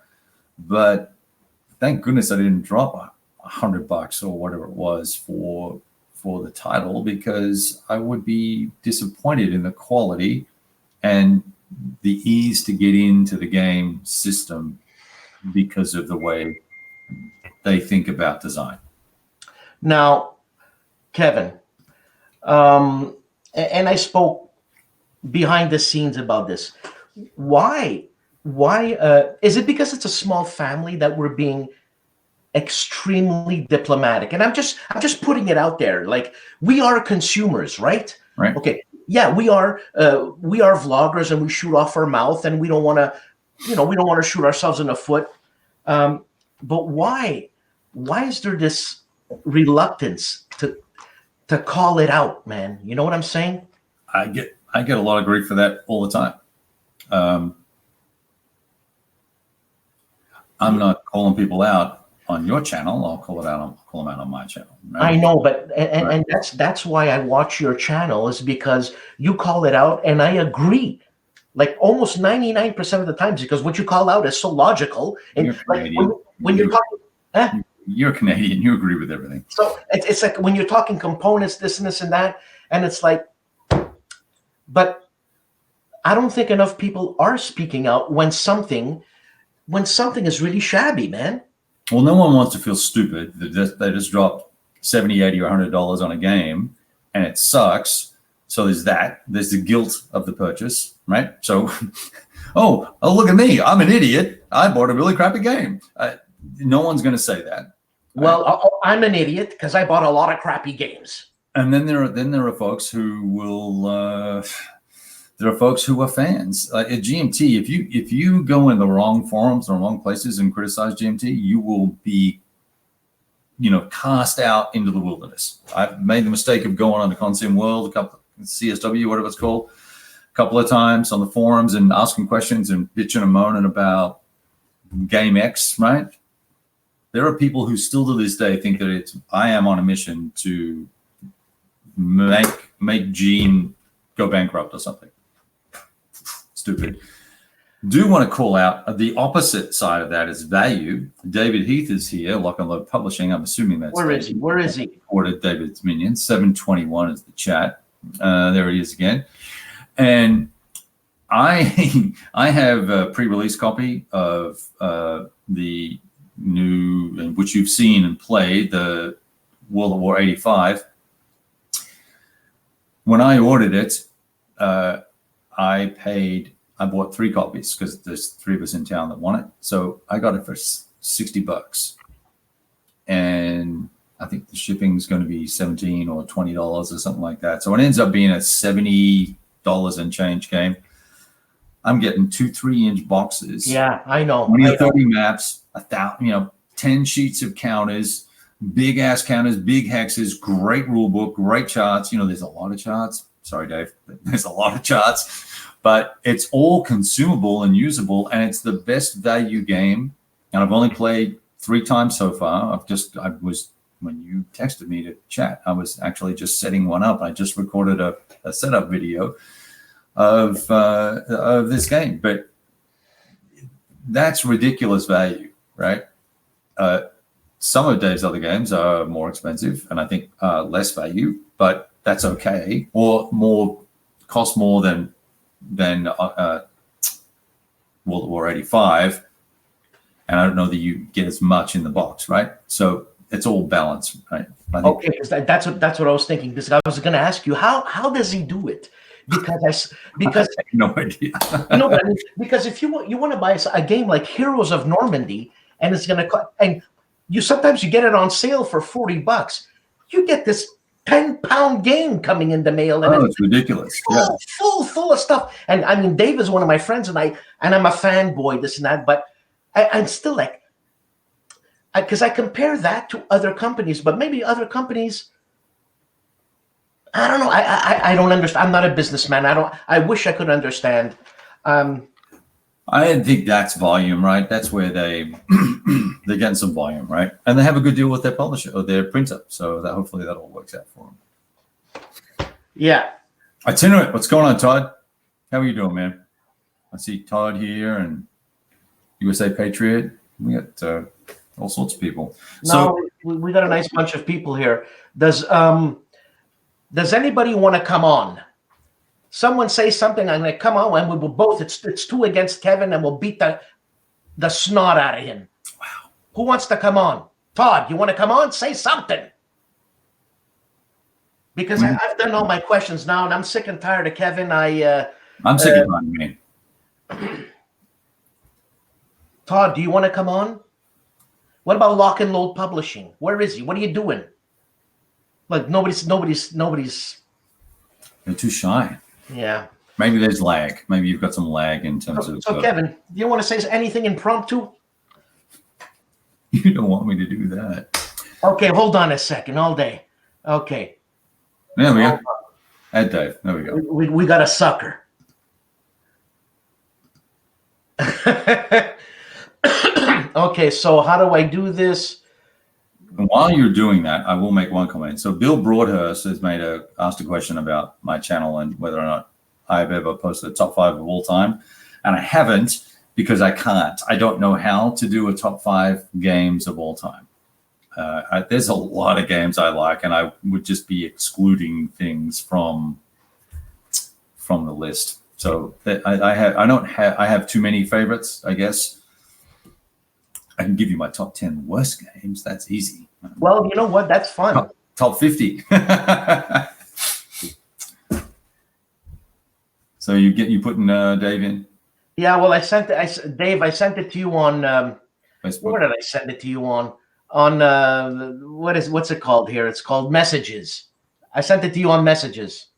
But thank goodness I didn't drop $100 or whatever it was for the title, because I would be disappointed in the quality and the ease to get into the game system because of the way they think about design. Now, Kevin, and I spoke behind the scenes about this. Why is it because it's a small family that we're being extremely diplomatic? And I'm just putting it out there. Like, we are consumers, right? Right. Okay. Yeah, we are vloggers, and we shoot off our mouth, and we don't want to shoot ourselves in the foot. But why is there this reluctance to call it out, man? You know what I'm saying? I get a lot of grief for that all the time. I'm not calling people out on your channel. I'll call them out on my channel. Right? I know, but and that's why I watch your channel, is because you call it out, and I agree. Like almost 99% of the times, because what you call out is so logical. And you're like when you're talking, you're Canadian, you agree with everything. So it's like when you're talking components, this and that, and it's like, but I don't think enough people are speaking out when something is really shabby, man. Well, no one wants to feel stupid. They just dropped $70, $80, or $100 on a game, and it sucks. So there's that. There's the guilt of the purchase, right? So, oh, look at me. I'm an idiot. I bought a really crappy game. No one's going to say that. Well, I'm an idiot because I bought a lot of crappy games. And then there are folks who will. There are folks who are fans. At GMT, if you go in the wrong forums, the wrong places, and criticize GMT, you will be, cast out into the wilderness. I've made the mistake of going on the Consim World, CSW, whatever it's called, a couple of times on the forums and asking questions and bitching and moaning about Game X, right? There are people who still to this day think that I am on a mission to make Gene go bankrupt or something. Stupid. Do want to call out the opposite side of that is value. David Heath is here, Lock and Load Publishing. I'm assuming that's Where is he? Where is he? Ordered David's Minion. 721 is the chat. There he is again. And I have a pre-release copy of the new, which you've seen and played, the World of War 85. When I ordered it, I bought 3 copies because there's 3 of us in town that want it. So I got it for $60. And I think the shipping is going to be $17 or $20 or something like that. So it ends up being a $70 and change game. I'm getting 2 3-inch boxes. Yeah, I know. 20 or 30 maps, 10 sheets of counters, big ass counters, big hexes, great rule book, great charts. There's a lot of charts. Sorry, Dave, but there's a lot of charts, but it's all consumable and usable, and it's the best value game. And I've only played 3 times so far. When you texted me to chat, I was actually just setting one up. I just recorded a setup video of this game, but that's ridiculous value, right? Some of Dave's other games are more expensive and I think less value, but that's okay, or cost more than World of War 85, and I don't know that you get as much in the box, right? So it's all balanced, right? Okay, because that's what I was thinking. Because I was going to ask you, how does he do it? Because I have no idea. Because if you want to buy a game like Heroes of Normandy, and it's going to cost, and sometimes you get it on sale for $40, you get this 10-pound game coming in the mail, and it's ridiculous. Full of stuff. And I mean, Dave is one of my friends, and I'm a fanboy, this and that, but I'm still like, because I compare that to other companies, but maybe other companies I don't know. I don't understand. I'm not a businessman. I wish I could understand. I think that's volume, right? That's where they're getting some volume, right? And they have a good deal with their publisher or their printer, so that hopefully that all works out for them. Yeah. Itinerant, what's going on, Todd? How are you doing, man? I see Todd here and USA Patriot. We got all sorts of people. No, we got a nice bunch of people here. Does anybody want to come on? Someone say something. I'm like, come on, and we will both. It's 2 against Kevin, and we'll beat the snot out of him. Wow. Who wants to come on? Todd, you want to come on? Say something. Because I've done all my questions now, and I'm sick and tired of Kevin. I'm sick of me. Todd, do you want to come on? What about Lock and Load Publishing? Where is he? What are you doing? Like nobody's. They're too shy. Yeah. Maybe there's lag. Maybe you've got some lag in terms of. So Kevin, do you want to say anything impromptu? You don't want me to do that. Okay, hold on a second. All day. Okay. There we go. Add Dave. There we go. We got a sucker. Okay, so how do I do this? And while you're doing that, I will make one comment. So Bill Broadhurst has asked a question about my channel and whether or not I've ever posted a top 5 of all time. And I haven't because I can't. I don't know how to do a top 5 games of all time. There's a lot of games I like, and I would just be excluding things from the list. So I have too many favorites, I guess. I can give you my top 10 worst games. That's easy. Well, you know what? That's fun. Top 50. So you putting Dave in? Yeah. Well, Dave. I sent it to you on Facebook. Where did I send it to you on? On what's it called here? It's called Messages. I sent it to you on Messages.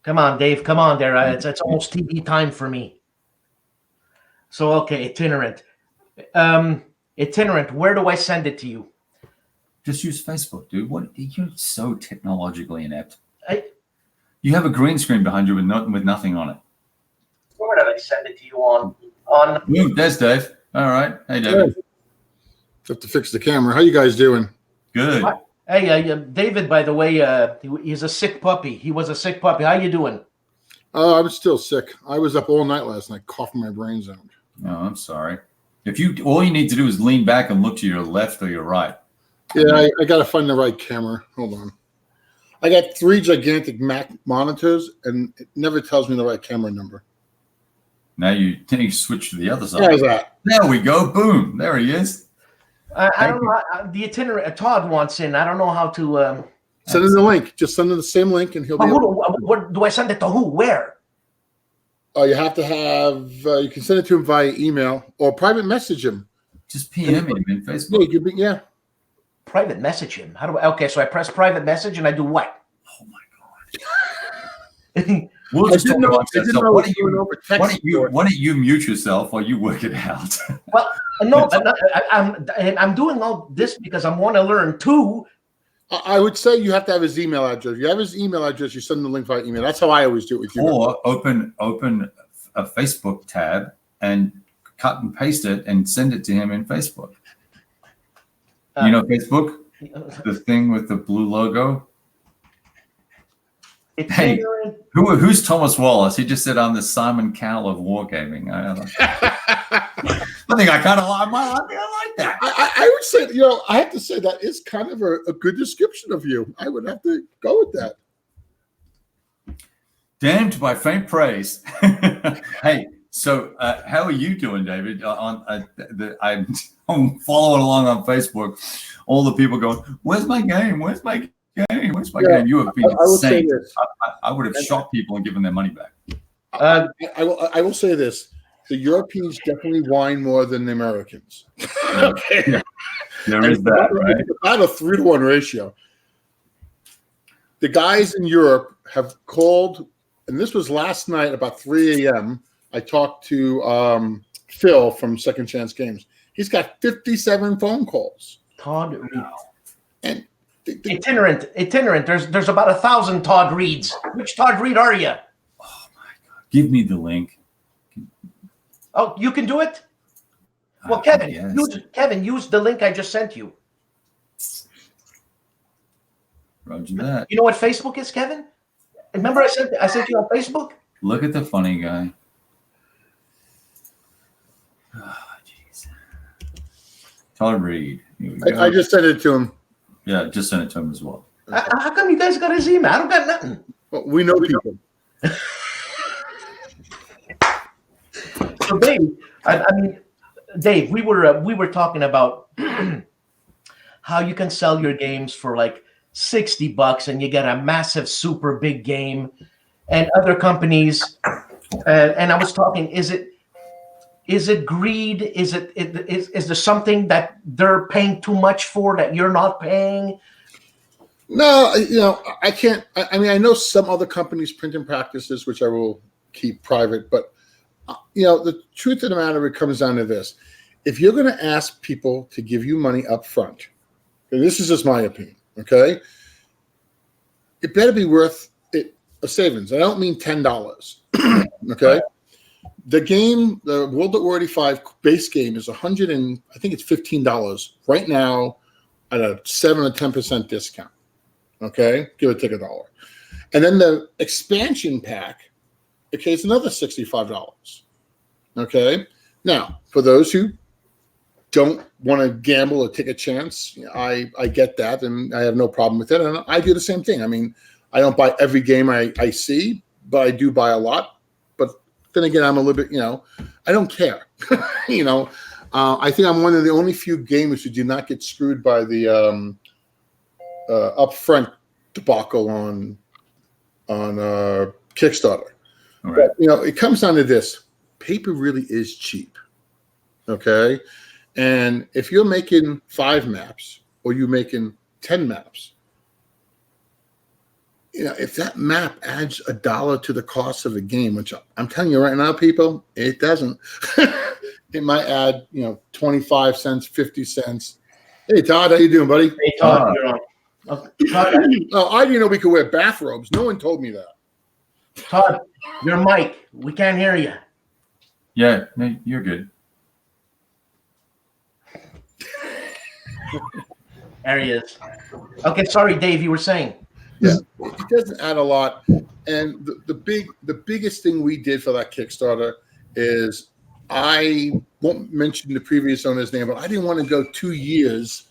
Come on, Dave. Come on there. It's almost TV time for me. So, okay, Itinerant. Itinerant, where do I send it to you? Just use Facebook, dude. You're so technologically inept. You have a green screen behind you with nothing on it. Where did I send it to you on? There's Dave. All right. Hey, David. Have to fix the camera. How you guys doing? Good. Hey, David, by the way, he's a sick puppy. He was a sick puppy. How you doing? I'm still sick. I was up all night last night coughing my brains out. Oh, I'm sorry. All you need to do is lean back and look to your left or your right. Yeah, I got to find the right camera. Hold on. I got 3 gigantic Mac monitors, and it never tells me the right camera number. Now you switch to the other side. How's that? There we go. Boom. There he is. I don't know. The Itinerant, Todd wants in. I don't know how to. Send him the link. Just send him the same link, and he'll be. What do I send it to? Who? Where? You have to have. You can send it to him via email or private message him. Just PM him in Facebook. Yeah. Private message him. How do I? Okay, so I press private message and I do what? Oh my God. We'll just talk about that. So why don't you mute yourself while you work it out? Well, no, I'm doing all this because I want to learn too. I would say you have to have his email address. If you have his email address, you send the link via email. That's how I always do it with you. Or open a Facebook tab and cut and paste it and send it to him in Facebook. You know Facebook? The thing with the blue logo? Hey, who's Thomas Wallace? He just said, I'm the Simon Cowell of wargaming. I think I kind of like that. I would say, I have to say that is kind of a good description of you. I would have to go with that. Damned by faint praise. Hey, so how are you doing, David? I'm following along on Facebook. All the people going, where's my game? Where's my game? Where's my game? You have been insane. I would have shot people and given their money back. I will say this. The Europeans definitely whine more than the Americans. Okay. Yeah. There is that, right? It's about a 3-to-1 ratio. The guys in Europe have called, and this was last night about 3 a.m. I talked to Phil from Second Chance Games. He's got 57 phone calls. Todd, and Itinerant. There's about 1,000 Todd Reeds. Which Todd Reed are you? Oh my God! Give me the link. Oh, you can do it. Well, Kevin, use the link I just sent you. Roger that. You know what Facebook is, Kevin? Remember I sent you on Facebook? Look at the funny guy. Oh, jeez. Todd Reed. I just sent it to him. Yeah, just send it to him as well. How come you guys got his email? I don't got nothing. Well, we know people. So Dave, Dave, we were talking about how you can sell your games for like $60 and you get a massive, super big game, and other companies. And I was talking, is it greed? Is there something that they're paying too much for that you're not paying? No, I can't. I mean, I know some other companies' printing practices, which I will keep private, but the truth of the matter, it comes down to this: if you're going to ask people to give you money up front, and this is just my opinion, okay, it better be worth it a savings. I don't mean $10, okay. The game, the World at War 85 base game is $15 right now at a 7 or 10% discount. Okay, give or take $1. And then the expansion pack, okay, is another $65. Okay, now for those who don't want to gamble or take a chance, I get that, and I have no problem with it. And I do the same thing. I mean, I don't buy every game I see, but I do buy a lot. Then again, I'm a little bit, I don't care. I think I'm one of the only few gamers who did not get screwed by the upfront debacle on Kickstarter. Right. But, it comes down to this: paper really is cheap. Okay, and if you're making 5 maps or you're making 10 maps, if that map adds $1 to the cost of a game, which I'm telling you right now, people, it doesn't. It might add, 25 cents, 50 cents. Hey, Todd, how you doing, buddy? Hey, Todd, you're on. Oh, I didn't know we could wear bathrobes. No one told me that. Todd, your mic. We can't hear you. Yeah, no, you're good. There he is. Okay, sorry, Dave, you were saying. Yeah, it doesn't add a lot. And the biggest thing we did for that Kickstarter is, I won't mention the previous owner's name, but I didn't want to go 2 years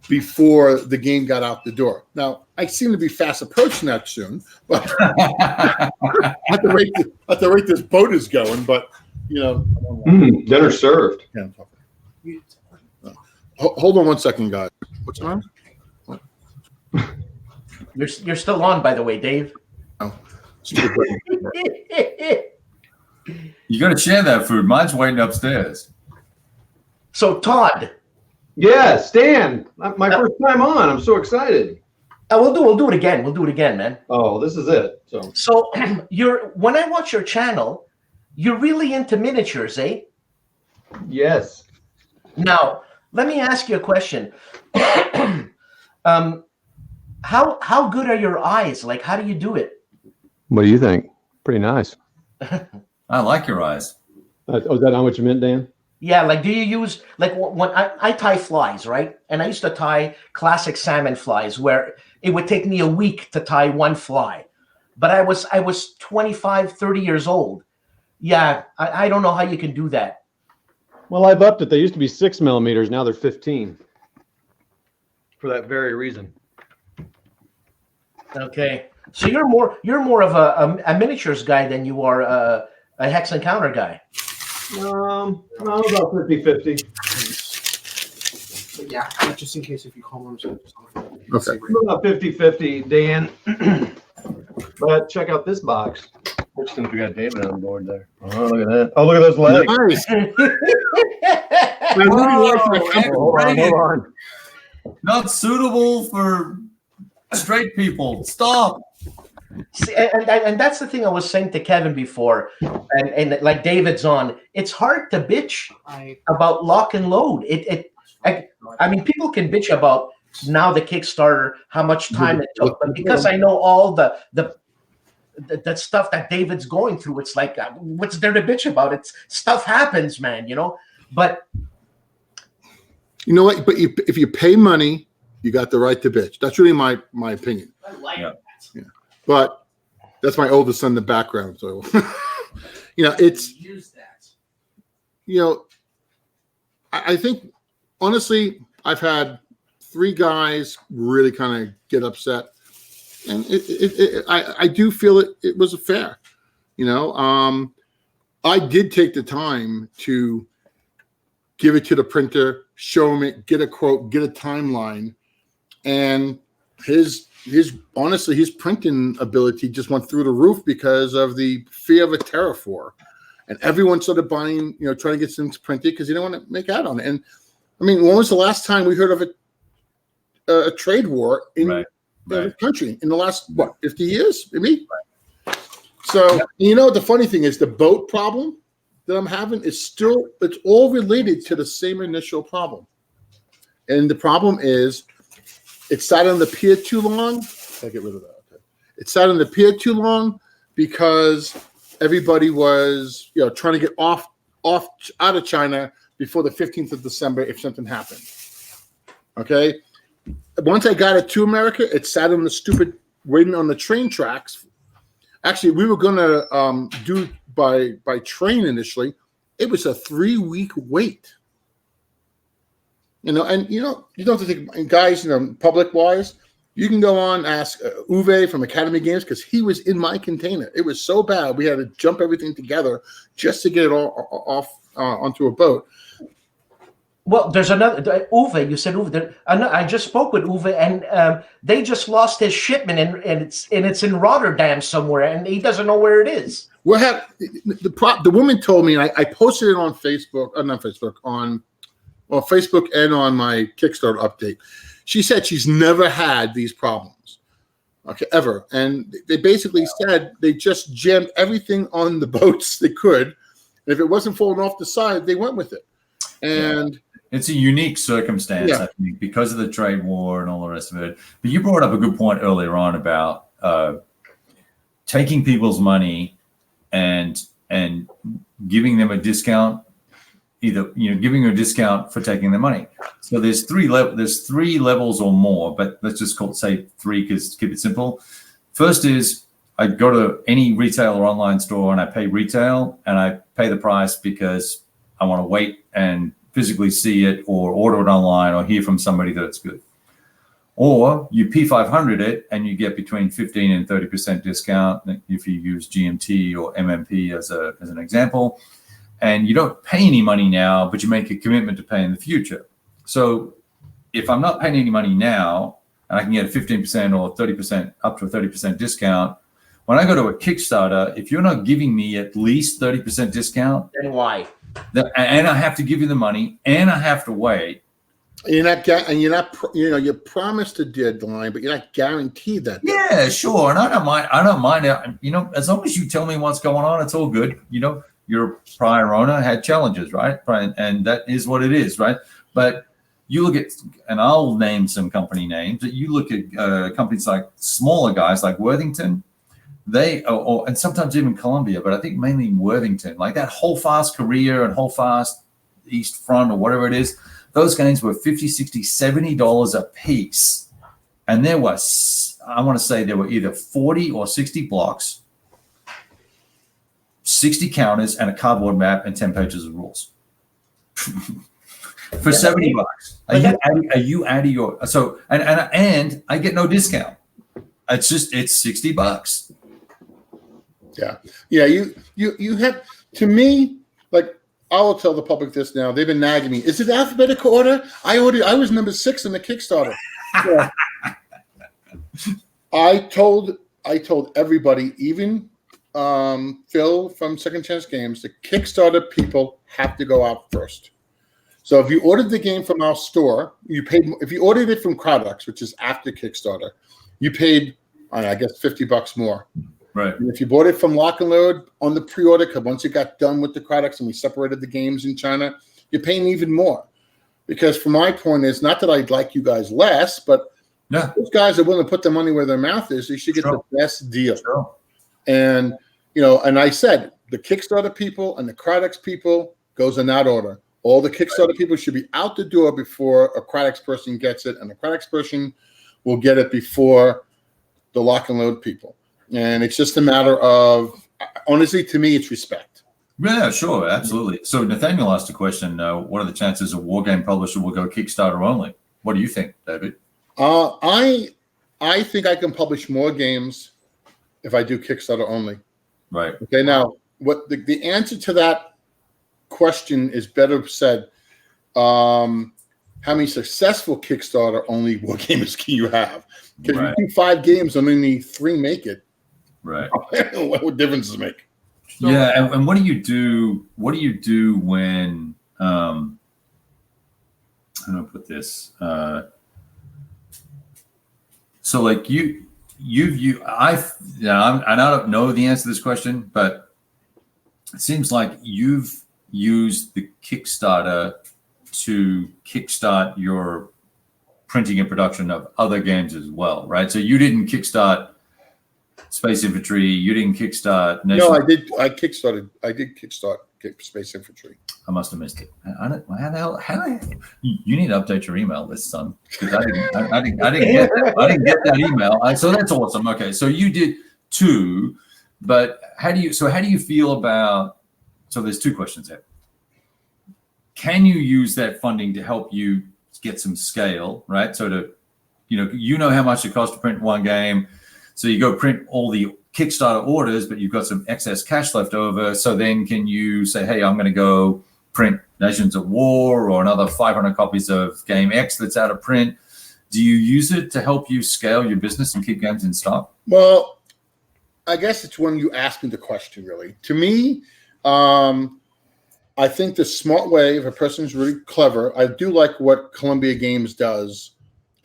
before the game got out the door. Now, I seem to be fast approaching that soon, but at the rate this boat is going, but dinner served. Yeah, hold on one second, guys. What's on? You're still on, by the way, Dave. Oh. You got to share that food. Mine's waiting upstairs. So, Todd. Yeah, Stan. My first time on. I'm so excited. We'll do it again. We'll do it again, man. Oh, this is it. So when I watch your channel, you're really into miniatures, eh? Yes. Now, let me ask you a question. How good are your eyes? Like, how do you do it? What do you think? Pretty nice. I like your eyes. Is that not what you meant, Dan? Yeah, like, do you use, like, when I tie flies, right? And I used to tie classic salmon flies where it would take me a week to tie one fly. But I was 25, 30 years old. Yeah, I don't know how you can do that. Well, I've upped it. They used to be 6 millimeters. Now they're 15. For that very reason. Okay. So you're more of a miniatures guy than you are a hex and counter guy. No, about 50-50. But yeah, just in case if you call them. Okay. About 50-50, Dan. But check out this box. Which since we got David on board there. Oh, look at that. Oh, look at those legs. Nice. Hold on. Not suitable for straight people. Stop. See, and that's the thing I was saying to Kevin before, and like David's on. It's hard to bitch about lock and load. I mean, people can bitch about now the Kickstarter, how much time it took. But because I know all the stuff that David's going through, it's like, what's there to bitch about? It's stuff happens, man, you know. But you know what? But if you pay money, you got the right to bitch. That's really my opinion. I like that. Yeah. But that's my oldest son in the background. So, you know, it's, Use that. you know, I think, honestly, I've had 3 guys really kind of get upset. And I do feel it was fair. You know, I did take the time to give it to the printer, show him it, get a quote, get a timeline. And his printing ability just went through the roof because of the fear of a tariff war. And everyone started buying, you know, trying to get things printed because they don't want to make out on it. And I mean, when was the last time we heard of a trade war in the country in the last, 50 years, maybe? Right. So, you know, the funny thing is the boat problem that I'm having is it's all related to the same initial problem. And the problem is it sat on the pier too long. I'll get rid of that. Okay. It sat on the pier too long because everybody was, you know, trying to get off out of China before the 15th of December if something happened. Okay. Once I got it to America, it sat on the stupid waiting on the train tracks. Actually, we were going to do by train initially. It was a 3-week wait. You know, and you know, you don't have to think, and guys, you know, public wise, you can go on, ask Uwe from Academy Games because he was in my container. It was so bad we had to jump everything together just to get it all off onto a boat. Well, there's another Uwe. You said Uwe. I just spoke with Uwe, and they just lost his shipment, and it's in Rotterdam somewhere, and he doesn't know where it is. The woman told me, and I posted it on Facebook, not Facebook, on Facebook and on my Kickstarter update. She said she's never had these problems, okay, ever. And they basically said they just jammed everything on the boats they could. And if it wasn't falling off the side, they went with it. And it's a unique circumstance, I think, because of the trade war and all the rest of it. But you brought up a good point earlier on about taking people's money and giving them a discount. Either, you know, giving a discount for taking their money. So there's 3 levels or more, but let's just say 3 because keep it simple. First is I go to any retail or online store and I pay retail and I pay the price because I want to wait and physically see it or order it online or hear from somebody that it's good. Or you P500 it and you get between 15 and 30% discount if you use GMT or MMP as an example. And you don't pay any money now, but you make a commitment to pay in the future. So if I'm not paying any money now, and I can get a 15% or 30%, up to a 30% discount, when I go to a Kickstarter, if you're not giving me at least 30% discount, then why? And I have to give you the money, and I have to wait. You're you're promised a deadline, but you're not guaranteed that deadline. Yeah, sure. And I don't mind. You know, as long as you tell me what's going on, it's all good. You know, your prior owner had challenges, right? And that is what it is, right? But you look at, and I'll name some company names, but you look at companies like smaller guys like Worthington, and sometimes even Columbia, but I think mainly Worthington, like that Holdfast Korea and Holdfast East Front or whatever it is, those games were $50, $60, $70 a piece. And there was, I want to say there were either 40 or 60 blocks, 60 counters, and a cardboard map and 10 pages of rules for $70. Are you out of your, so, and I get no discount. It's $60. Yeah. You have, to me, like, I will tell the public this now. They've been nagging me. Is it alphabetical order? I was number 6 in the Kickstarter. Yeah. I told everybody, even Phil from Second Chance Games, the Kickstarter people have to go out first. So if you ordered the game from our store, you paid. If you ordered it from Crowdux, which is after Kickstarter, you paid, I guess, $50 more. Right. And if you bought it from Lock and Load on the pre-order, because once it got done with the Crowdux and we separated the games in China, you're paying even more. Because from my point is not that I'd like you guys less, but those guys are willing to put their money where their mouth is. They should get the best deal. And and I said the Kickstarter people and the Craddox people goes in that order. All the Kickstarter people should be out the door before a Craddox person gets it, and the Craddox person will get it before the Lock and Load people. And it's just a matter of, honestly, to me, it's respect. Yeah, sure, absolutely. So Nathaniel asked a question, what are the chances a wargame publisher will go Kickstarter only? What do you think, David? I think I can publish more games if I do Kickstarter only. Right. Okay, now, what the answer to that question is better said, how many successful Kickstarter only wargamers can you have? Because if you do 5 games and only 3 make it, right? What difference does it make? So, yeah, and what do you do? What do you do when? How do I put this? So, like I don't know the answer to this question, but it seems like you've used the Kickstarter to kickstart your printing and production of other games as well, right? So you didn't kickstart Space Infantry. You didn't kickstart. No, I did. I did kickstart Space Infantry. I must have missed it. How the you need to update your email list, son, because I didn't get that email. So that's awesome. Okay, so you did 2, but how do you feel about? So there's 2 questions there. Can you use that funding to help you get some scale, right? So to you know how much it costs to print one game. So you go print all the Kickstarter orders, but you've got some excess cash left over. So then can you say, hey, I'm going to go print Nations at War or another 500 copies of Game X that's out of print? Do you use it to help you scale your business and keep games in stock? Well, I guess it's when you ask me the question, really. To me, I think the smart way, if a person's really clever, I do like what Columbia Games does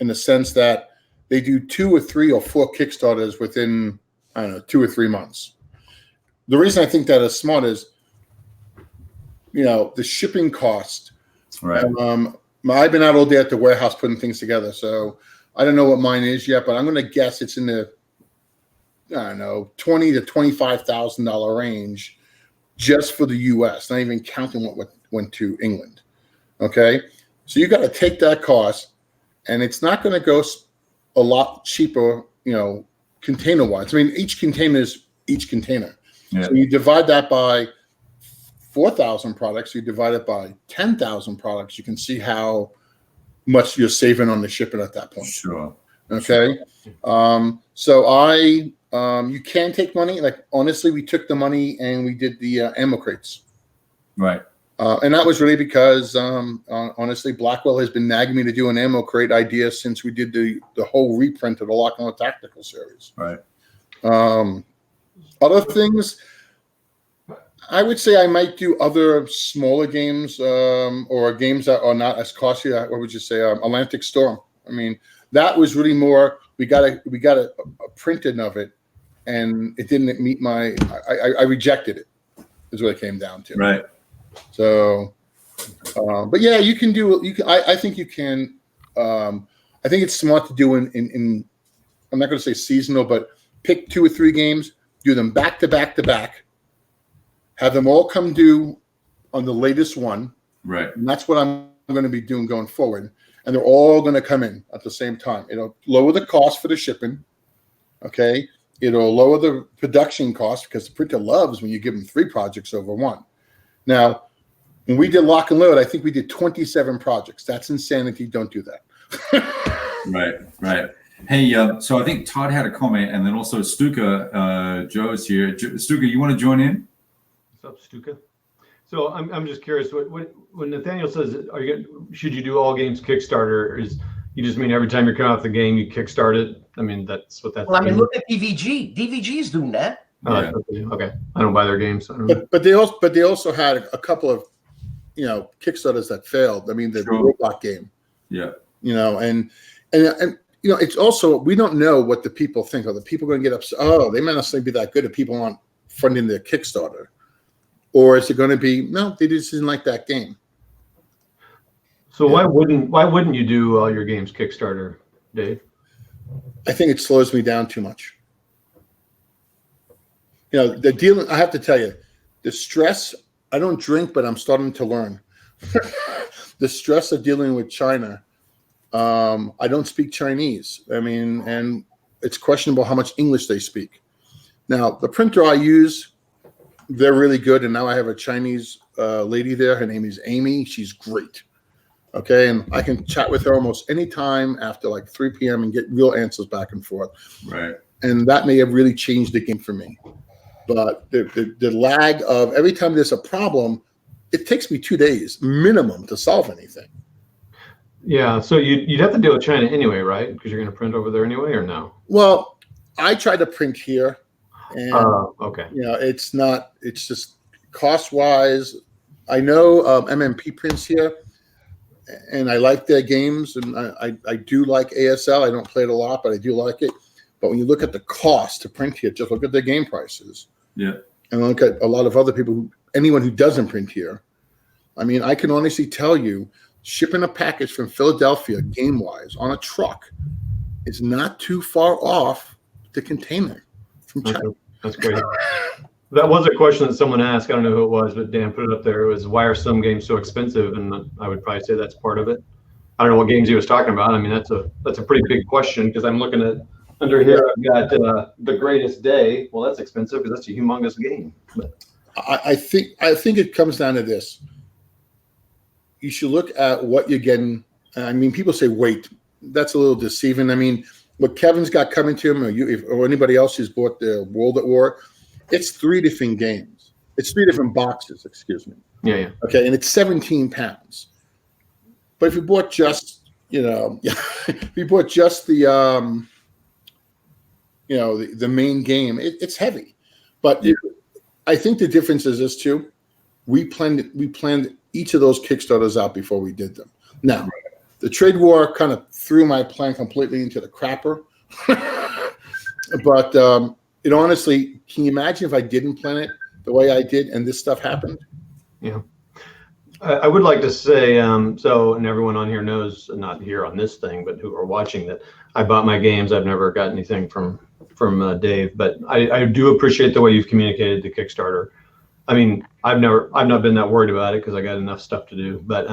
in the sense that they do 2 or 3 or 4 Kickstarters within, 2 or 3 months. The reason I think that is smart is, the shipping cost. Right. I've been out all day at the warehouse putting things together, so I don't know what mine is yet, but I'm going to guess it's in the, $20,000 to $25,000 range just for the U.S., not even counting what went to England. Okay, so you got to take that cost, and it's not going to go a lot cheaper, container-wise. I mean, each container is each container. Yeah. So you divide that by 4,000 products, you divide it by 10,000 products, you can see how much you're saving on the shipping at that point. Sure. Okay. You can take money. Like, honestly, we took the money and we did the ammo crates. Right. And that was really because, honestly, Blackwell has been nagging me to do an ammo crate idea since we did the whole reprint of the Lock and Load Tactical series. Right. Other things, I would say I might do other smaller games or games that are not as costly. What would you say? Atlantic Storm. I mean, that was really more. We got a printed of it, and it didn't meet my. I rejected it. Is what it came down to. Right. So, but yeah, you can do. You can. I think you can. I think it's smart to do in. I'm not going to say seasonal, but pick 2 or 3 games, do them back to back to back. Have them all come due on the latest one. Right. And that's what I'm going to be doing going forward. And they're all going to come in at the same time. It'll lower the cost for the shipping. Okay. It'll lower the production cost because the printer loves when you give them 3 projects over one. Now, when we did Lock and Load, I think we did 27 projects. That's insanity. Don't do that. Right. Hey, so I think Todd had a comment, and then also Stuka, Joe is here. Stuka, you want to join in? What's up, Stuka? So I'm just curious. What when Nathaniel says, should you do all games Kickstarter? You just mean every time you're coming out the game, you kickstart it? I mean, that's what that's. Well, I mean, look at DVG. DVG is doing that. Yeah. Okay. I don't buy their games. So but they also had a couple of Kickstarters that failed. I mean, the robot game. Yeah. And it's also, we don't know what the people think. Are the people going to get upset? Oh, they might not necessarily be that good if people aren't funding their Kickstarter. Or is it going to be, no, they just didn't like that game? So why wouldn't you do all your games Kickstarter, Dave? I think it slows me down too much. You know, the dealing. I have to tell you, the stress. I don't drink, but I'm starting to learn. The stress of dealing with China. I don't speak Chinese. I mean, and it's questionable how much English they speak. Now, the printer I use, they're really good. And now I have a Chinese lady there. Her name is Amy. She's great. Okay. And I can chat with her almost any time after like 3 p.m. and get real answers back and forth. Right. And that may have really changed the game for me. But the lag of every time there's a problem, it takes me 2 days minimum to solve anything. Yeah, so you'd have to deal with China anyway, right? Because you're going to print over there anyway, or no? Well, I try to print here, and Okay. you know, it's just cost wise. I know MMP prints here, and I like their games, and I do like ASL. I don't play it a lot, but I do like it. But when you look at the cost to print here, just look at their game prices. Yeah. And look at a lot of other people, anyone who doesn't print here. I mean, I can honestly tell you, shipping a package from Philadelphia, game-wise, on a truck is not too far off the container from China. That's great. That was a question that someone asked. I don't know who it was, but Dan put it up there. It was, why are some games so expensive? And I would probably say that's part of it. I don't know what games he was talking about. I mean, that's a pretty big question, because I'm looking at under here. I've got The Greatest Day. Well, that's expensive because that's a humongous game. But I think it comes down to this. You should look at what you're getting. I mean, people say weight. That's a little deceiving. I mean, what Kevin's got coming to him, or anybody else who's bought the World at War, it's 3 different games. It's 3 different boxes, excuse me. yeah. Okay, and it's 17 pounds. But if you bought just, if you bought just the, the main game, it's heavy. But I think the difference is this too. We planned each of those Kickstarters out before we did them. Now, the trade war kind of threw my plan completely into the crapper. But honestly, can you imagine if I didn't plan it the way I did and this stuff happened? Yeah. I would like to say, and everyone on here knows, not here on this thing, but who are watching, that I bought my games. I've never got anything from Dave, but I do appreciate the way you've communicated the Kickstarter. I mean, I've not been that worried about it because I got enough stuff to do. But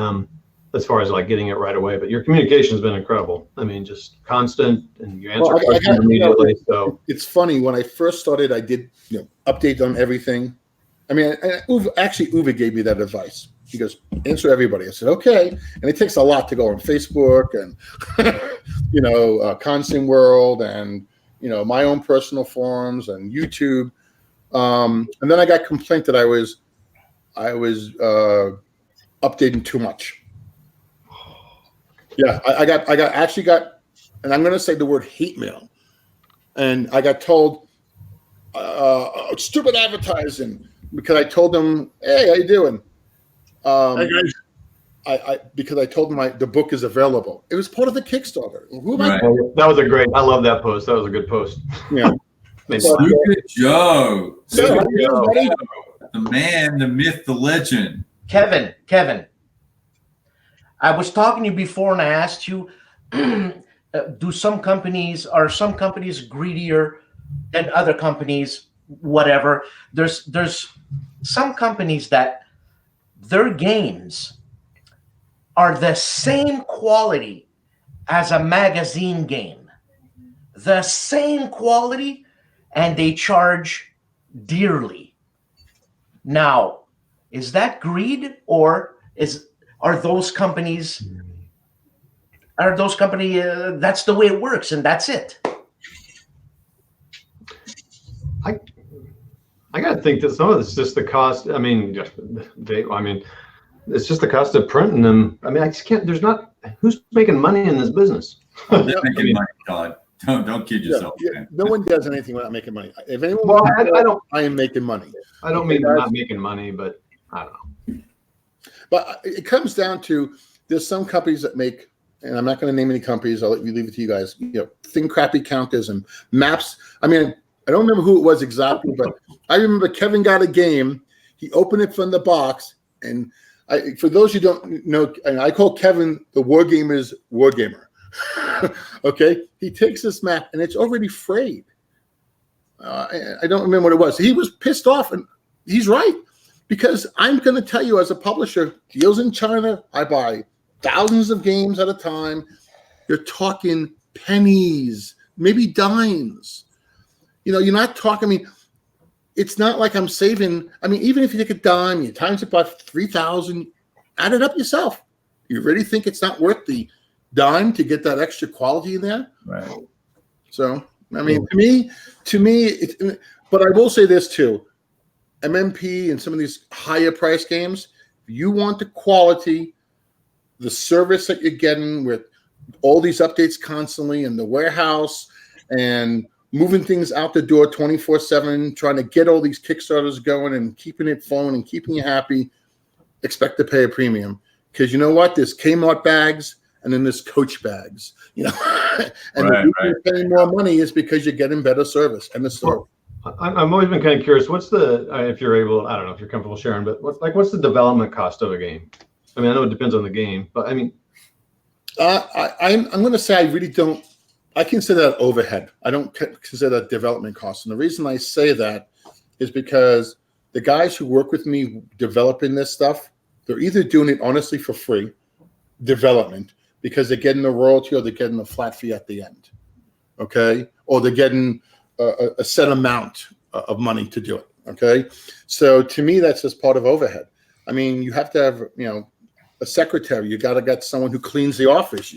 as far as like getting it right away, but your communication's been incredible. I mean, just constant, and you answer questions immediately. So it's funny, when I first started, I did update on everything. I mean, Uwe gave me that advice. He goes, answer everybody. I said, okay. And it takes a lot to go on Facebook and Constant World and my own personal forums and YouTube. And then I got complaint that I was updating too much. Yeah, I actually got, and I'm going to say the word hate mail. And I got told, stupid advertising, because I told them, hey, how you doing? Hey guys. Because I told them the book is available. It was part of the Kickstarter. Right. That was I love that post. That was a good post. Yeah. Luka Joe. The man, the myth, the legend. Kevin, I was talking to you before and I asked you, are some companies greedier than other companies? Whatever. There's some companies that their games are the same quality as a magazine game. The same quality, and they charge dearly. Now, is that greed, or are those companies that's the way it works and that's it? I got to think that some of this is just the cost. I mean, it's just the cost of printing them. I mean, I just can't. Who's making money in this business? They're making money, God. Don't kid yourself. Yeah, no one does anything without making money. If anyone, I am making money. I don't mean they're not making money, but I don't know. But it comes down to, there's some companies that make, and I'm not going to name any companies. I'll leave it to you guys. Thin crappy counters and maps. I mean, I don't remember who it was exactly, but I remember Kevin got a game. He opened it from the box, and For those who don't know, and I call Kevin the wargamer's wargamer. Okay, he takes this map and it's already frayed. I don't remember what it was. He was pissed off, and he's right, because I'm going to tell you, as a publisher, deals in China, I buy thousands of games at a time. You're talking pennies, maybe dimes. You're not talking. I mean, it's not like I'm saving. I mean, even if you take a dime, you times it by 3,000, add it up yourself. You really think it's not worth the dime to get that extra quality in there? Right. So, I mean, to me, but I will say this too: MMP and some of these higher price games, if you want the quality, the service that you're getting with all these updates constantly in the warehouse and moving things out the door 24/7, trying to get all these Kickstarters going and keeping it flowing and keeping you happy, expect to pay a premium. Because you know what? There's Kmart bags and then there's Coach bags, and the reason you're paying more money is because you're getting better service and the store. I've always been kind of curious. What's the, if you're able, I don't know if you're comfortable sharing, but what's the development cost of a game? I mean, I know it depends on the game, but I mean, I'm going to say I really don't. I consider that overhead. I don't consider that development costs. And the reason I say that is because the guys who work with me developing this stuff, they're either doing it honestly for free, development, because they're getting a royalty or they're getting a flat fee at the end, okay? Or they're getting a set amount of money to do it, okay? So to me, that's just part of overhead. I mean, you have to have, a secretary. You got to get someone who cleans the office.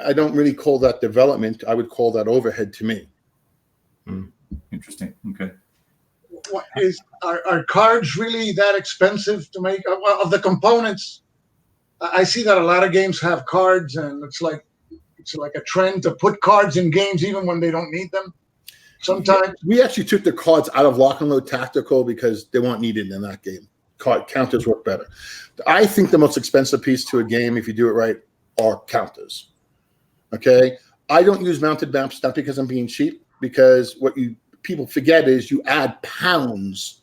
I don't really call that development. I would call that overhead to me. Interesting. Okay. Are cards really that expensive to make? Well, of the components, I see that a lot of games have cards, and it's like a trend to put cards in games even when they don't need them. Sometimes we actually took the cards out of Lock and Load Tactical because they weren't needed in that game. Card counters work better. I think the most expensive piece to a game, if you do it right, are counters. Okay, I don't use mounted maps, not because I'm being cheap, because what people forget is you add pounds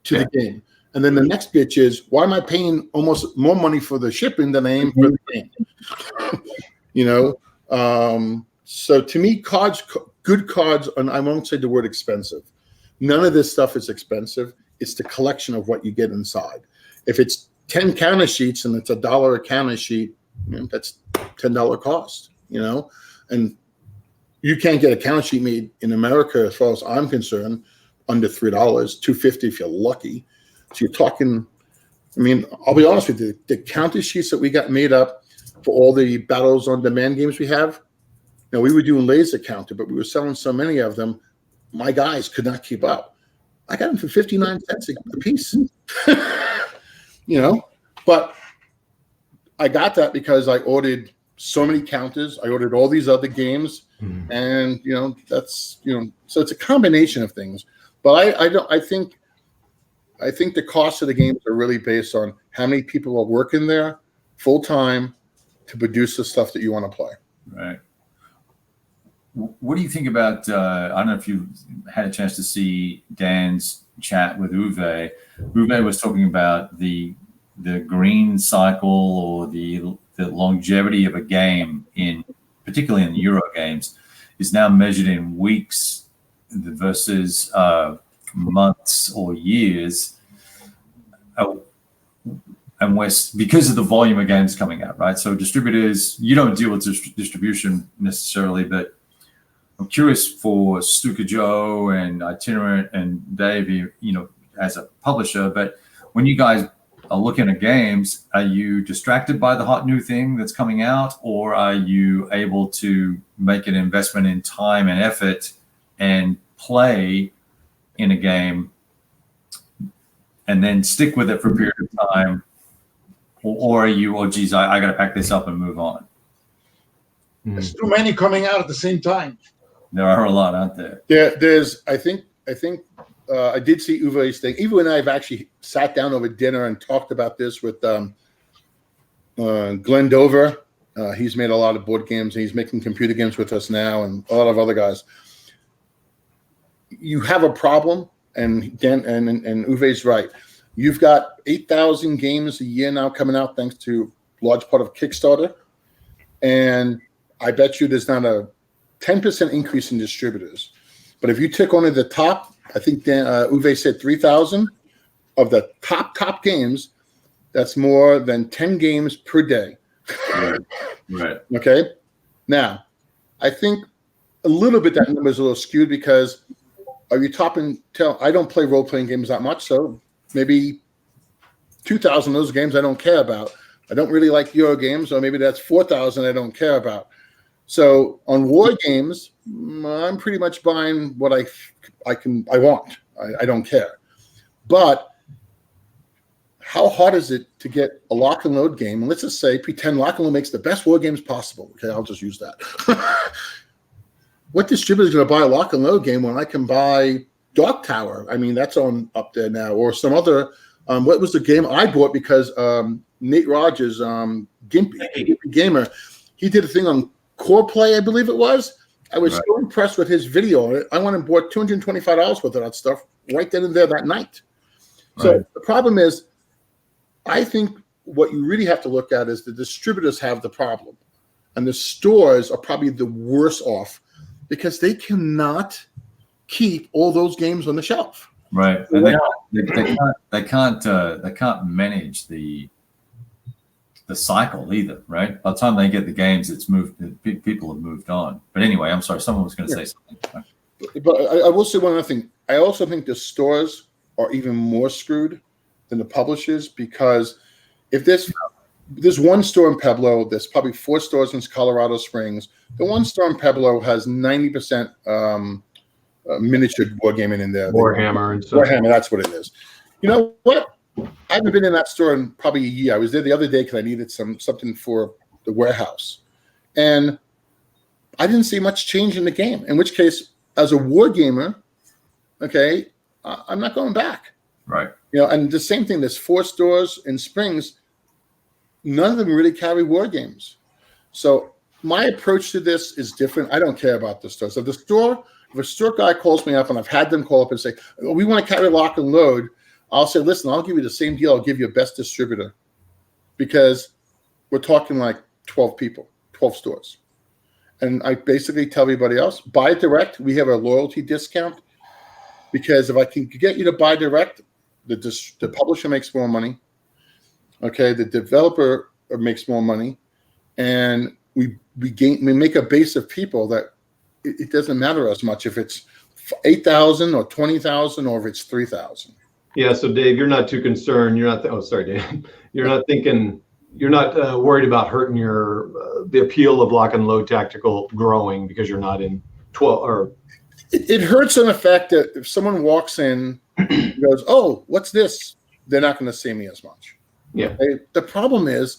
to the game. And then the next bitch is, why am I paying almost more money for the shipping than I am for the game? So to me, good cards, and I won't say the word expensive. None of this stuff is expensive. It's the collection of what you get inside. If it's 10 counter sheets and it's $1 a counter sheet, that's $10 cost, and you can't get a counter sheet made in America, as far as I'm concerned, under $3, $2.50 if you're lucky. So you're talking, I mean, I'll be honest with you, the counter sheets that we got made up for all the battles on demand games we have, we were doing laser counter, but we were selling so many of them, my guys could not keep up. I got them for 59 cents a piece, but I got that because I ordered so many counters. I ordered all these other games, and that's so it's a combination of things. But I think the cost of the games are really based on how many people are working there full time to produce the stuff that you want to play. Right. What do you think about? I don't know if you had a chance to see Dan's chat with Uwe. Uwe was talking about the green cycle or the longevity of a game, particularly in Euro games, is now measured in weeks versus months or years. And because of the volume of games coming out, right? So distributors, you don't deal with distribution necessarily, but I'm curious for Stuka Joe and Itinerant and Dave, as a publisher, but when you guys are looking at games, are you distracted by the hot new thing that's coming out, or are you able to make an investment in time and effort and play in a game and then stick with it for a period of time? Or are you, I got to pack this up and move on? There's too many coming out at the same time. There are a lot out there. There's, I think I did see Uwe's thing. Uwe and I have actually sat down over dinner and talked about this with Glenn Dover. He's made a lot of board games, and he's making computer games with us now, and a lot of other guys. You have a problem, and Uwe's right. You've got 8,000 games a year now coming out thanks to large part of Kickstarter. And I bet you there's not a 10% increase in distributors. But if you took only the top, I think Uwe said 3,000 of the top games, that's more than 10 games per day. Right. Okay. Now, I think a little bit that number is a little skewed because are you topping? I don't play role-playing games that much, so maybe 2,000 of those games I don't care about. I don't really like Euro games, or maybe that's 4,000 I don't care about. So on war games, I'm pretty much buying what I want. I don't care. But how hard is it to get a lock and load game? And let's just say, pretend lock and load makes the best war games possible. Okay, I'll just use that. What distributor is going to buy a lock and load game when I can buy Dark Tower? I mean, that's on up there now, or some other. What was the game I bought because Nate Rogers, Gimpy Gamer, he did a thing on Core Play, I believe it was. I was so impressed with his video. I went and bought $225 worth of that stuff right then and there that night. So the problem is, I think what you really have to look at is the distributors have the problem, and the stores are probably the worst off because they cannot keep all those games on the shelf. Right, and they can't manage the cycle either, right? By the time they get the games, it's moved. People have moved on. But anyway, I'm sorry. Someone was going to say something. But I will say one other thing. I also think the stores are even more screwed than the publishers, because if there's one store in Pueblo, there's probably 4 stores in Colorado Springs. The one store in Pueblo has 90% miniature wargaming in there. Warhammer and stuff. Warhammer, that's what it is. You know what? I haven't been in that store in probably a year. I was there the other day because I needed something for the warehouse, and I didn't see much change in the game. In which case, as a war gamer, okay, I'm not going back. Right. You know, and the same thing. There's 4 stores in Springs. None of them really carry war games. So my approach to this is different. I don't care about the stores. If a store guy calls me up, and I've had them call up and say, oh, we want to carry lock and load, I'll say, listen, I'll give you the same deal. I'll give you a best distributor, because we're talking like 12 people, 12 stores. And I basically tell everybody else, buy direct. We have a loyalty discount, because if I can get you to buy direct, the publisher makes more money. Okay, the developer makes more money, and we make a base of people that it doesn't matter as much if it's 8,000 or 20,000 or if it's 3,000. Yeah. So Dave, you're not too concerned. You're not. Oh, sorry, Dave. You're not thinking. You're not worried about hurting the appeal of lock and load tactical growing because you're not in 12 or. It hurts in the fact that if someone walks in and goes, "Oh, what's this?" They're not going to see me as much. Yeah. The problem is,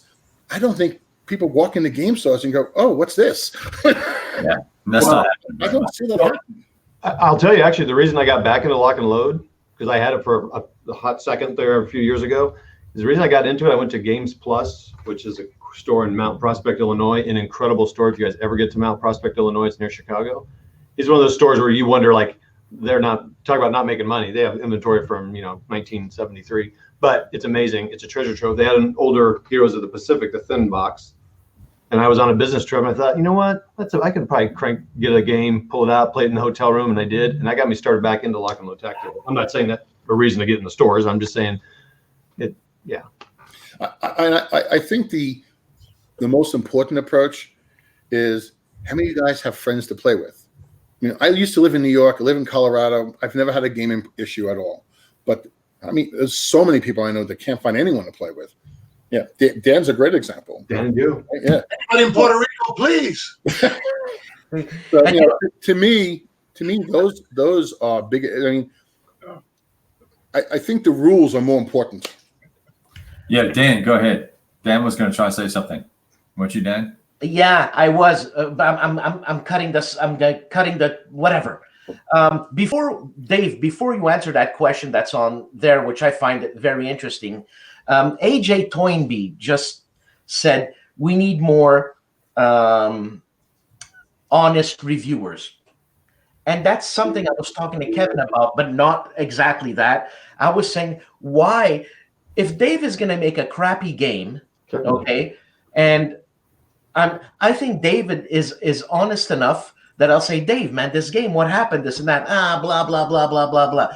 I don't think people walk into game stores and go, "Oh, what's this?" Yeah, that's not happening. I don't see that happen. I'll tell you, actually, the reason I got back into lock and load, because I had it for a hot second there a few years ago, is the reason I got into it. I went to Games Plus, which is a store in Mount Prospect, Illinois, an incredible store. If you guys ever get to Mount Prospect, Illinois, it's near Chicago. It's one of those stores where you wonder, like, they're not talking about not making money. They have inventory from 1973, but it's amazing. It's a treasure trove. They had an older Heroes of the Pacific, the thin box, and I was on a business trip, and I thought, you know what? I could probably get a game, pull it out, play it in the hotel room, and I did, and that got me started back into lock and load tactical. I'm not saying that a reason to get in the stores. I'm just saying it. Yeah. I think the most important approach is, how many of you guys have friends to play with? I used to live in New York. I live in Colorado. I've never had a gaming issue at all. But I mean, there's so many people I know that can't find anyone to play with. Yeah, Dan's a great example. Dan, you. Yeah. Anybody in Puerto Rico, please. So, to me, those are big. I mean, I think the rules are more important. Yeah, Dan, go ahead. Dan was going to try to say something. Weren't you, Dan? Yeah, I was. I'm cutting this. I'm cutting the whatever. Before you answer that question that's on there, which I find very interesting, AJ Toynbee just said we need more honest reviewers. And that's something I was talking to Kevin about, but not exactly that. I was saying, why, if Dave is going to make a crappy game, okay, and I think David is honest enough that I'll say, Dave, man, this game, what happened, this and that, blah, blah, blah, blah, blah, blah.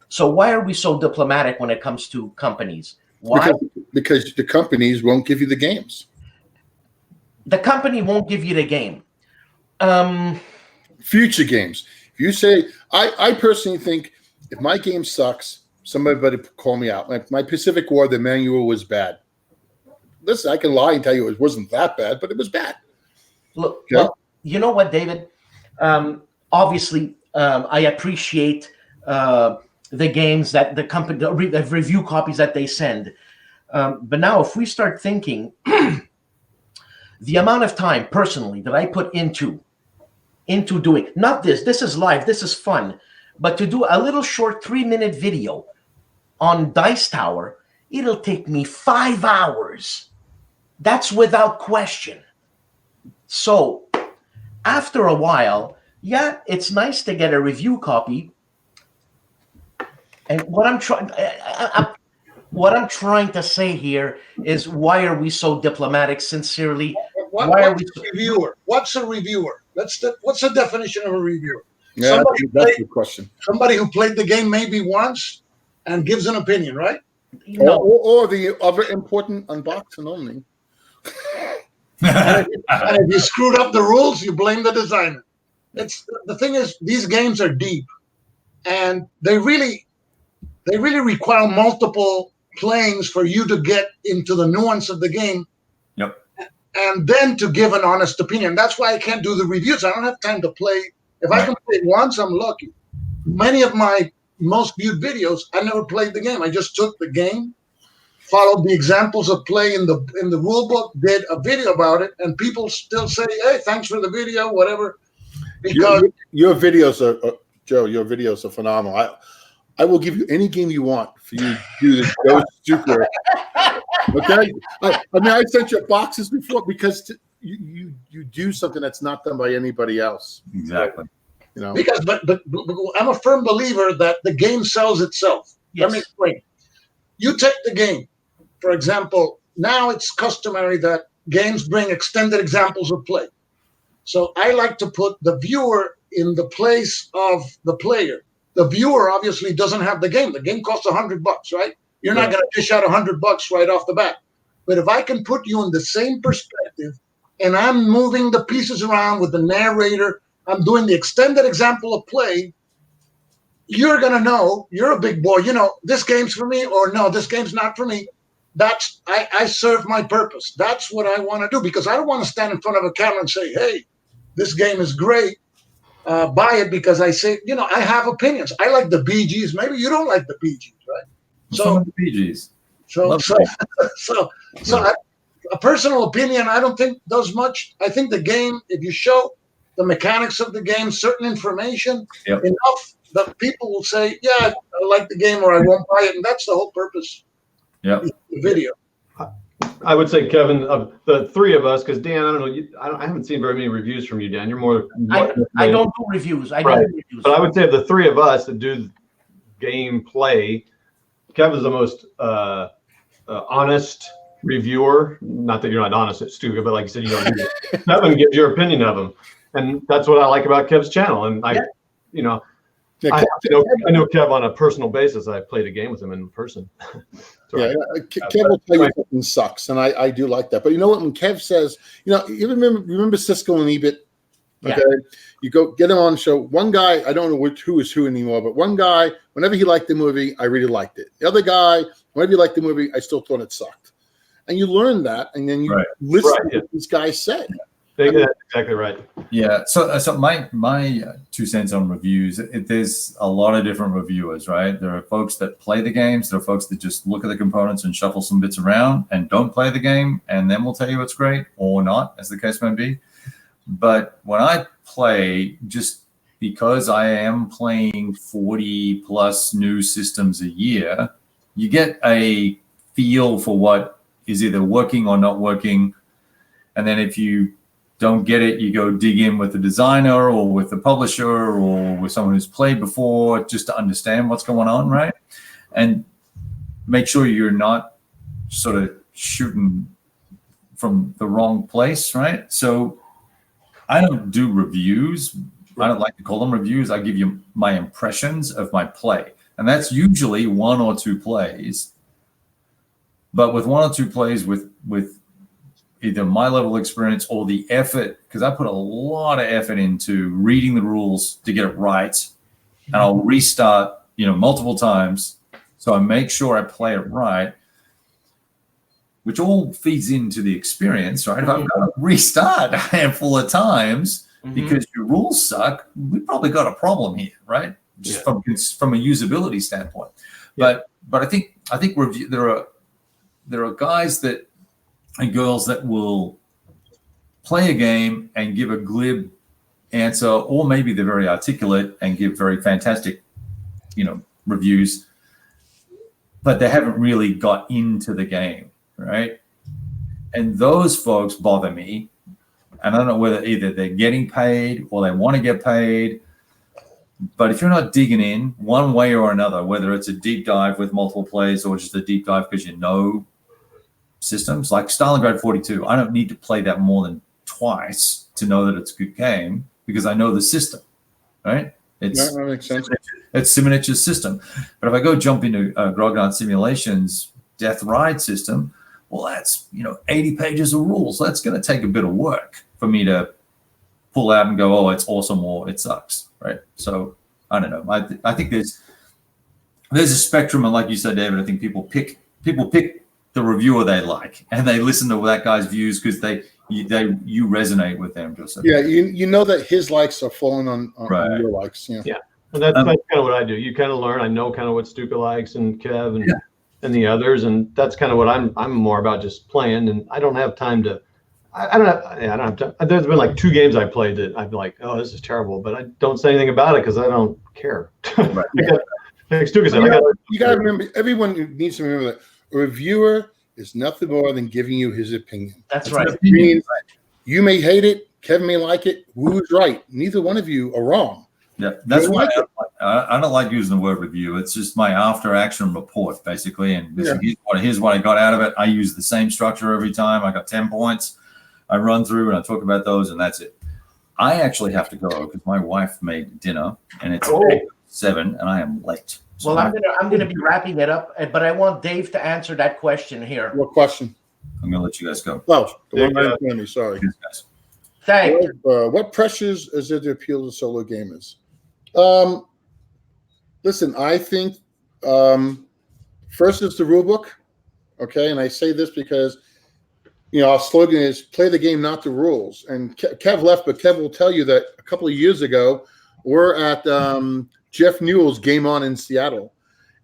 So why are we so diplomatic when it comes to companies? Why? Because the companies won't give you the games. The company won't give you the game. Future games. If you say, I personally think if my game sucks, somebody better call me out. My Pacific War, the manual was bad. Listen, I can lie and tell you it wasn't that bad, but it was bad. Look, okay? Well, you know what, David? Obviously, I appreciate the games that the company, the review copies that they send. But now, if we start thinking the amount of time personally that I put into doing, not this is live, this is fun, but to do a little short 3-minute video on Dice Tower, it'll take me 5 hours. That's without question. So after a while, yeah, it's nice to get a review copy. And what I'm trying to say here is, why are we so diplomatic? Sincerely, why are we? Reviewer? What's a reviewer? What's the definition of a reviewer? Yeah, that's the question. Somebody who played the game maybe once and gives an opinion, right? No. Or the other important unboxing only. And if you screwed up the rules, you blame the designer. The thing is, these games are deep, and they really require multiple playings for you to get into the nuance of the game. Yep. And then to give an honest opinion. That's why I can't do the reviews. I don't have time to play. If I can play it once, I'm lucky. Many of my most viewed videos, I never played the game. I just took the game, followed the examples of play in the rule book, did a video about it, and people still say, "Hey, thanks for the video," whatever. Because your videos are Joe. Your videos are phenomenal. I will give you any game you want for you to do this. Those super. Okay. I mean, I sent you boxes before because you do something that's not done by anybody else. Exactly. You know. Because, but I'm a firm believer that the game sells itself. Yes. Let me explain. You take the game, for example. Now it's customary that games bring extended examples of play. So I like to put the viewer in the place of the player. The viewer obviously doesn't have the game. The game costs $100, right? You're not going to dish out $100 right off the bat. But if I can put you in the same perspective, and I'm moving the pieces around with the narrator, I'm doing the extended example of play, you're going to know, you're a big boy, you know, this game's for me, or no, this game's not for me. That's, I serve my purpose. That's what I want to do, because I don't want to stand in front of a camera and say, hey, this game is great. Buy it, because I say, you know, I have opinions. I like the Bee Gees. Maybe you don't like the Bee Gees, right? Some of the Bee Gees. So a personal opinion, I don't think does much. I think the game, if you show the mechanics of the game, certain information, enough that people will say, yeah, I like the game, or I won't buy it. And that's the whole purpose of the video. I would say, Kevin, of the three of us, because Dan, I don't know, I haven't seen very many reviews from you, Dan. You're more. I don't do reviews. I don't do reviews. But I would say of the three of us that do gameplay, Kevin's the most honest reviewer. Not that you're not honest, it's stupid, but like you said, you don't do it. Kevin gives your opinion of them, and that's what I like about Kev's channel. And I know Kev on a personal basis. I played a game with him in person. Kev will tell you something sucks, and I do like that. But you know what? When Kev says, you know, you remember Cisco and Ebit? Okay, you go get him on the show. One guy, I don't know who is who anymore, but one guy, whenever he liked the movie, I really liked it. The other guy, whenever he liked the movie, I still thought it sucked. And you learn that, and then you listen to what these guys say. That's exactly right. Yeah. So my 2 cents on reviews. There's a lot of different reviewers, right? There are folks that play the games. There are folks that just look at the components and shuffle some bits around and don't play the game, and then will tell you it's great or not, as the case may be. But when I play, just because I am playing 40 plus new systems a year, you get a feel for what is either working or not working. And then if you don't get it, you go dig in with the designer or with the publisher or with someone who's played before just to understand what's going on, right? And make sure you're not sort of shooting from the wrong place, right? So I don't do reviews. I don't like to call them reviews. I give you my impressions of my play. And that's usually 1 or 2 plays. But with 1 or 2 plays with either my level of experience or the effort, because I put a lot of effort into reading the rules to get it right. And I'll restart, multiple times. So I make sure I play it right, which all feeds into the experience, right? If I've got to restart a handful of times because your rules suck, we probably got a problem here, right? Just from a usability standpoint. But I think there are guys and girls that will play a game and give a glib answer, or maybe they're very articulate and give very fantastic, reviews, but they haven't really got into the game, right? And those folks bother me. And I don't know whether either they're getting paid or they want to get paid. But if you're not digging in one way or another, whether it's a deep dive with multiple plays or just a deep dive because systems like Stalingrad 42, I don't need to play that more than twice to know that it's a good game because I know the system, right? That makes sense. It's Simonitch's system. But if I go jump into Grognard Simulation's Death Ride system, well, that's 80 pages of rules. That's going to take a bit of work for me to pull out and go, oh, it's awesome or it sucks, right? So I don't know. I think there's a spectrum, and like you said, David, I think people pick the reviewer they like, and they listen to that guy's views because you resonate with them, Joseph. Yeah, you know that his likes are falling on your likes. Yeah. And that's kind of what I do. You kind of learn. I know kind of what Stuka likes and Kev and the others, and that's kind of what I'm more about, just playing. And I don't have time to. I don't have time. There's been like 2 games I played that I've been like, oh, this is terrible, but I don't say anything about it because I don't care. Right. Like Stuka said, you got to remember. Everyone needs to remember that a reviewer is nothing more than giving you his opinion. That's right. I mean, you may hate it. Kevin may like it. Who's right? Neither one of you are wrong. Yeah, that's why I don't like using the word review. It's just my after-action report, basically. And here's what I got out of it. I use the same structure every time. I got 10 points. I run through and I talk about those, and that's it. I actually have to go because my wife made dinner, and it's 7, and I am late. So well, I'm gonna be wrapping it up, but I want Dave to answer that question here. What question? I'm gonna let you guys go. Oh, the one right in front of me. Sorry. Thanks. What pressures is it to appeal to solo gamers? Listen, I think first is the rulebook, okay? And I say this because, our slogan is play the game, not the rules. And Kev left, but Kev will tell you that a couple of years ago, we're at Jeff Newell's Game On in Seattle.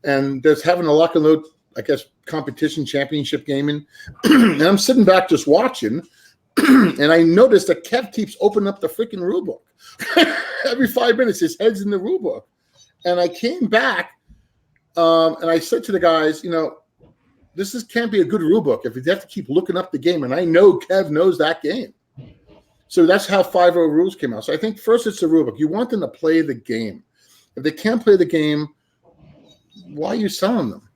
And there's having a lock and load, I guess, competition championship gaming. And I'm sitting back just watching. And I noticed that Kev keeps opening up the freaking rulebook. Every 5 minutes, his head's in the rulebook. And I came back and I said to the guys, this can't be a good rulebook if you have to keep looking up the game. And I know Kev knows that game. So that's how 5.0 rules came out. So I think first it's the rulebook. You want them to play the game. If they can't play the game, why are you selling them?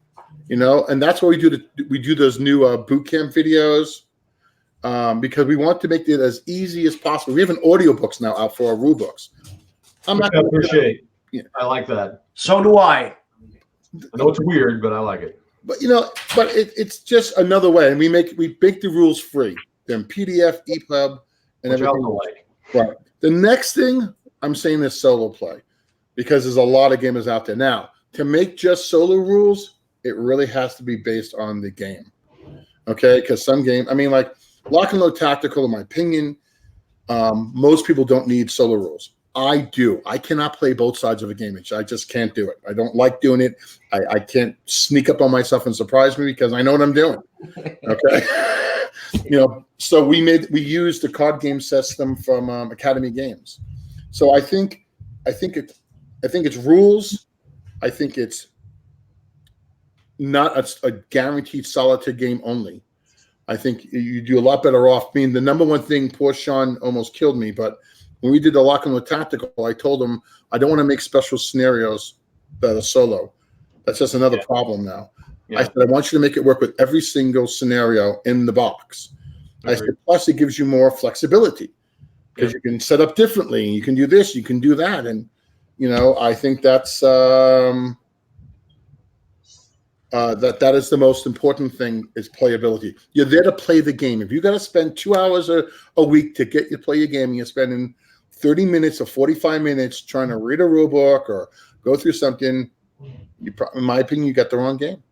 And that's why we do those new boot camp videos. Because we want to make it as easy as possible. We have an audiobooks now out for our rule books. I appreciate. I like that. So do I. I know it's weird, but I like it. But it's just another way, and we make the rules free. They're in PDF, EPUB, and which everything. Like. Right. The next thing I'm saying is solo play, because there's a lot of gamers out there now. To make just solo rules, it really has to be based on the game. Okay, because some game, like Lock and Load Tactical, in my opinion, most people don't need solo rules. I do. I cannot play both sides of a game. I just can't do it. I don't like doing it. I can't sneak up on myself and surprise me because I know what I'm doing. Okay. So we used the card game system from Academy Games. So I think it's rules. I think it's not a guaranteed solitaire game only. I think you do a lot better off. I mean, the number one thing, poor Sean almost killed me, but when we did the Lock and Load Tactical, I told him I don't want to make special scenarios that are solo. That's just another problem now. Yeah. I said, I want you to make it work with every single scenario in the box. I said, plus it gives you more flexibility because you can set up differently. You can do this, you can do that. And, I think that's that is the most important thing is playability. You're there to play the game. If you got to spend 2 hours a week to get you to play your game, and you're spending 30 minutes or 45 minutes trying to read a rule book or go through something, in my opinion, you got the wrong game.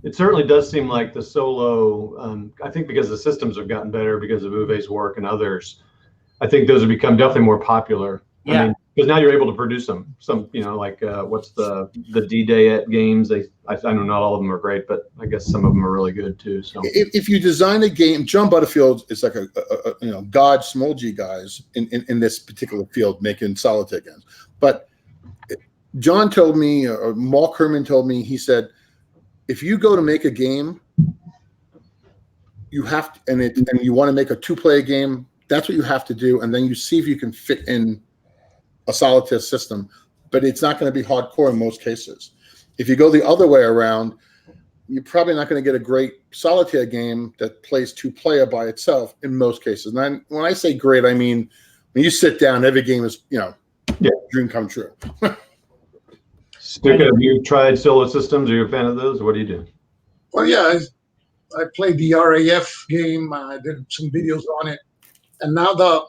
It certainly does seem like the solo, I think because the systems have gotten better because of Uwe's work and others, I think those have become definitely more popular. Yeah. I mean, because now you're able to produce some like what's the D-Day at games? I know not all of them are great, but I guess some of them are really good too. So if you design a game, John Butterfield is like a god, small G guys in this particular field making solitaire games. But John told me, or Mark Herman told me, he said, if you go to make a game, you have to, and you want to make a 2-player game, that's what you have to do, and then you see if you can fit in a solitaire system, but it's not going to be hardcore in most cases. If you go the other way around, you're probably not going to get a great solitaire game that plays 2-player by itself in most cases. And when I say great, I mean when you sit down, every game is dream come true. Stick, have you tried solo systems? Are you a fan of those? What do you do? Well, yeah, I played the RAF game. I did some videos on it. And now the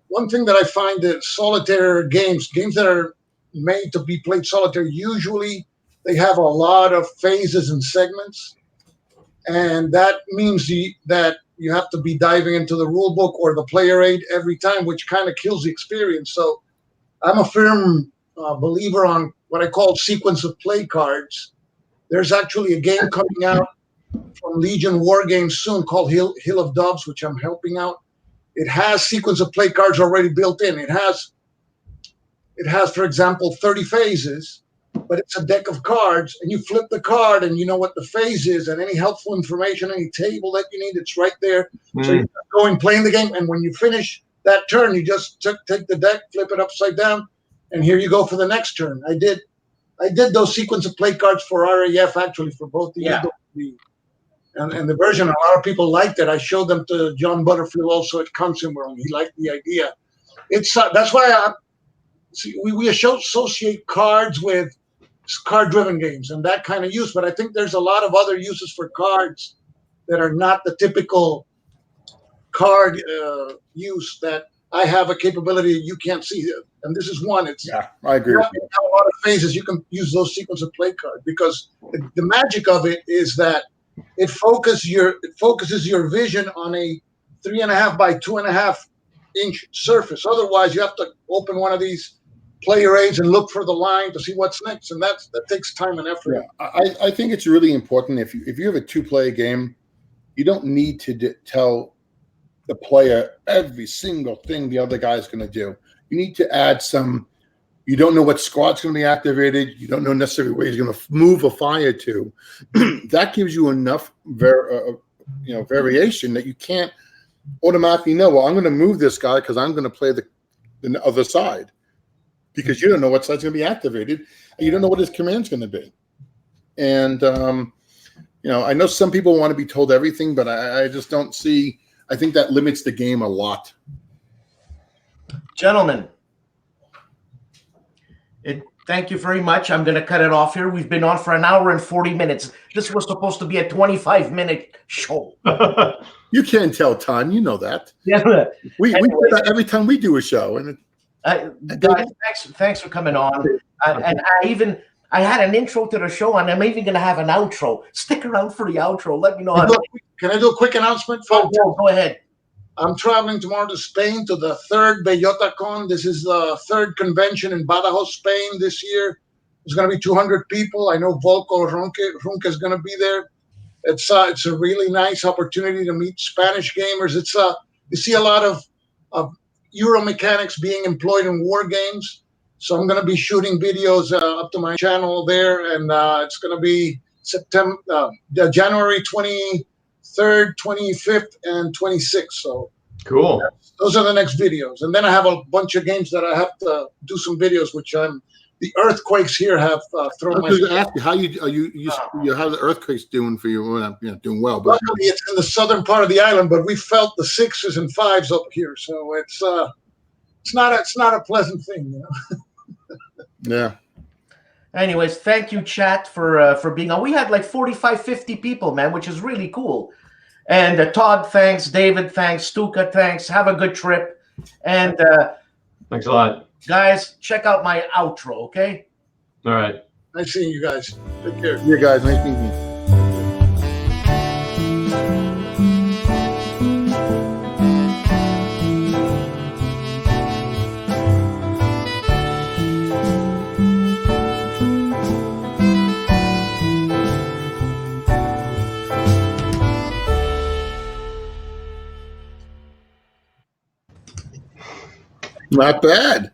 one thing that I find that solitaire games that are made to be played solitaire, usually they have a lot of phases and segments. And that means that you have to be diving into the rule book or the player aid every time, which kind of kills the experience. So I'm a firm believer on what I call sequence of play cards. There's actually a game coming out from Legion Wargames soon called Hill of Doves, which I'm helping out. It has sequence of play cards already built in. It has, for example, 30 phases, but it's a deck of cards, and you flip the card, and you know what the phase is, and any helpful information, any table that you need, it's right there. So you go and play in the game, and when you finish that turn, you just take the deck, flip it upside down, and here you go for the next turn. I did those sequence of play cards for RAF, actually, for both the and the version. A lot of people liked it. I showed them to John Butterfield also at Consumworld. He liked the idea. It's that's why we associate cards with card-driven games and that kind of use. But I think there's a lot of other uses for cards that are not the typical card use that I have a capability you can't see. And this is one. I agree. You have a lot of phases. You can use those sequence of play cards because the magic of it is that it focuses your vision on a 3.5 by 2.5 inch surface. Otherwise, you have to open one of these player aids and look for the line to see what's next, and that takes time and effort. Yeah, I think it's really important if you have a 2-player game, you don't need to tell the player every single thing the other guy's going to do. You need to add some. You don't know what squad's going to be activated. You don't know necessarily where he's going to move or fire to. That gives you enough variation that you can't automatically know, well, I'm going to move this guy because I'm going to play the other side, because you don't know what side's going to be activated, and you don't know what his command's going to be. And I know some people want to be told everything, but I just don't see. I think that limits the game a lot. Gentlemen, thank you very much. I'm going to cut it off here. We've been on for an hour and 40 minutes. This was supposed to be a 25-minute show. You can't tell time. You know that. Yeah. We do that every time we do a show. And guys, thanks for coming on. And I had an intro to the show, and I'm even going to have an outro. Stick around for the outro. Let me know. Can I do a quick announcement? Go ahead. I'm traveling tomorrow to Spain to the 3rd BellotaCon. This is the 3rd convention in Badajoz, Spain this year. There's going to be 200 people. I know Volko Runke is going to be there. It's a really nice opportunity to meet Spanish gamers. You see a lot of Euro mechanics being employed in war games. So I'm going to be shooting videos up to my channel there, and it's going to be January 23rd 3rd, 25th, and 26th. So Cool. those are the next videos. And then I have a bunch of games that I have to do some videos, which the earthquakes here have thrown I my. was going to ask you how the earthquakes doing for you? Well, doing well, but Luckily, it's in the southern part of the island, but we felt the 6s and 5s up here, so it's not a pleasant thing, you know. yeah. Anyways, thank you, chat, for being on. We had like 45, 50 people, man, which is really cool. And Todd, thanks. David, thanks. Stuka, thanks. Have a good trip. And Thanks a lot. guys, check out my outro, okay? All right. Nice seeing you guys. Take care. Yeah, guys, nice meeting you. Not bad.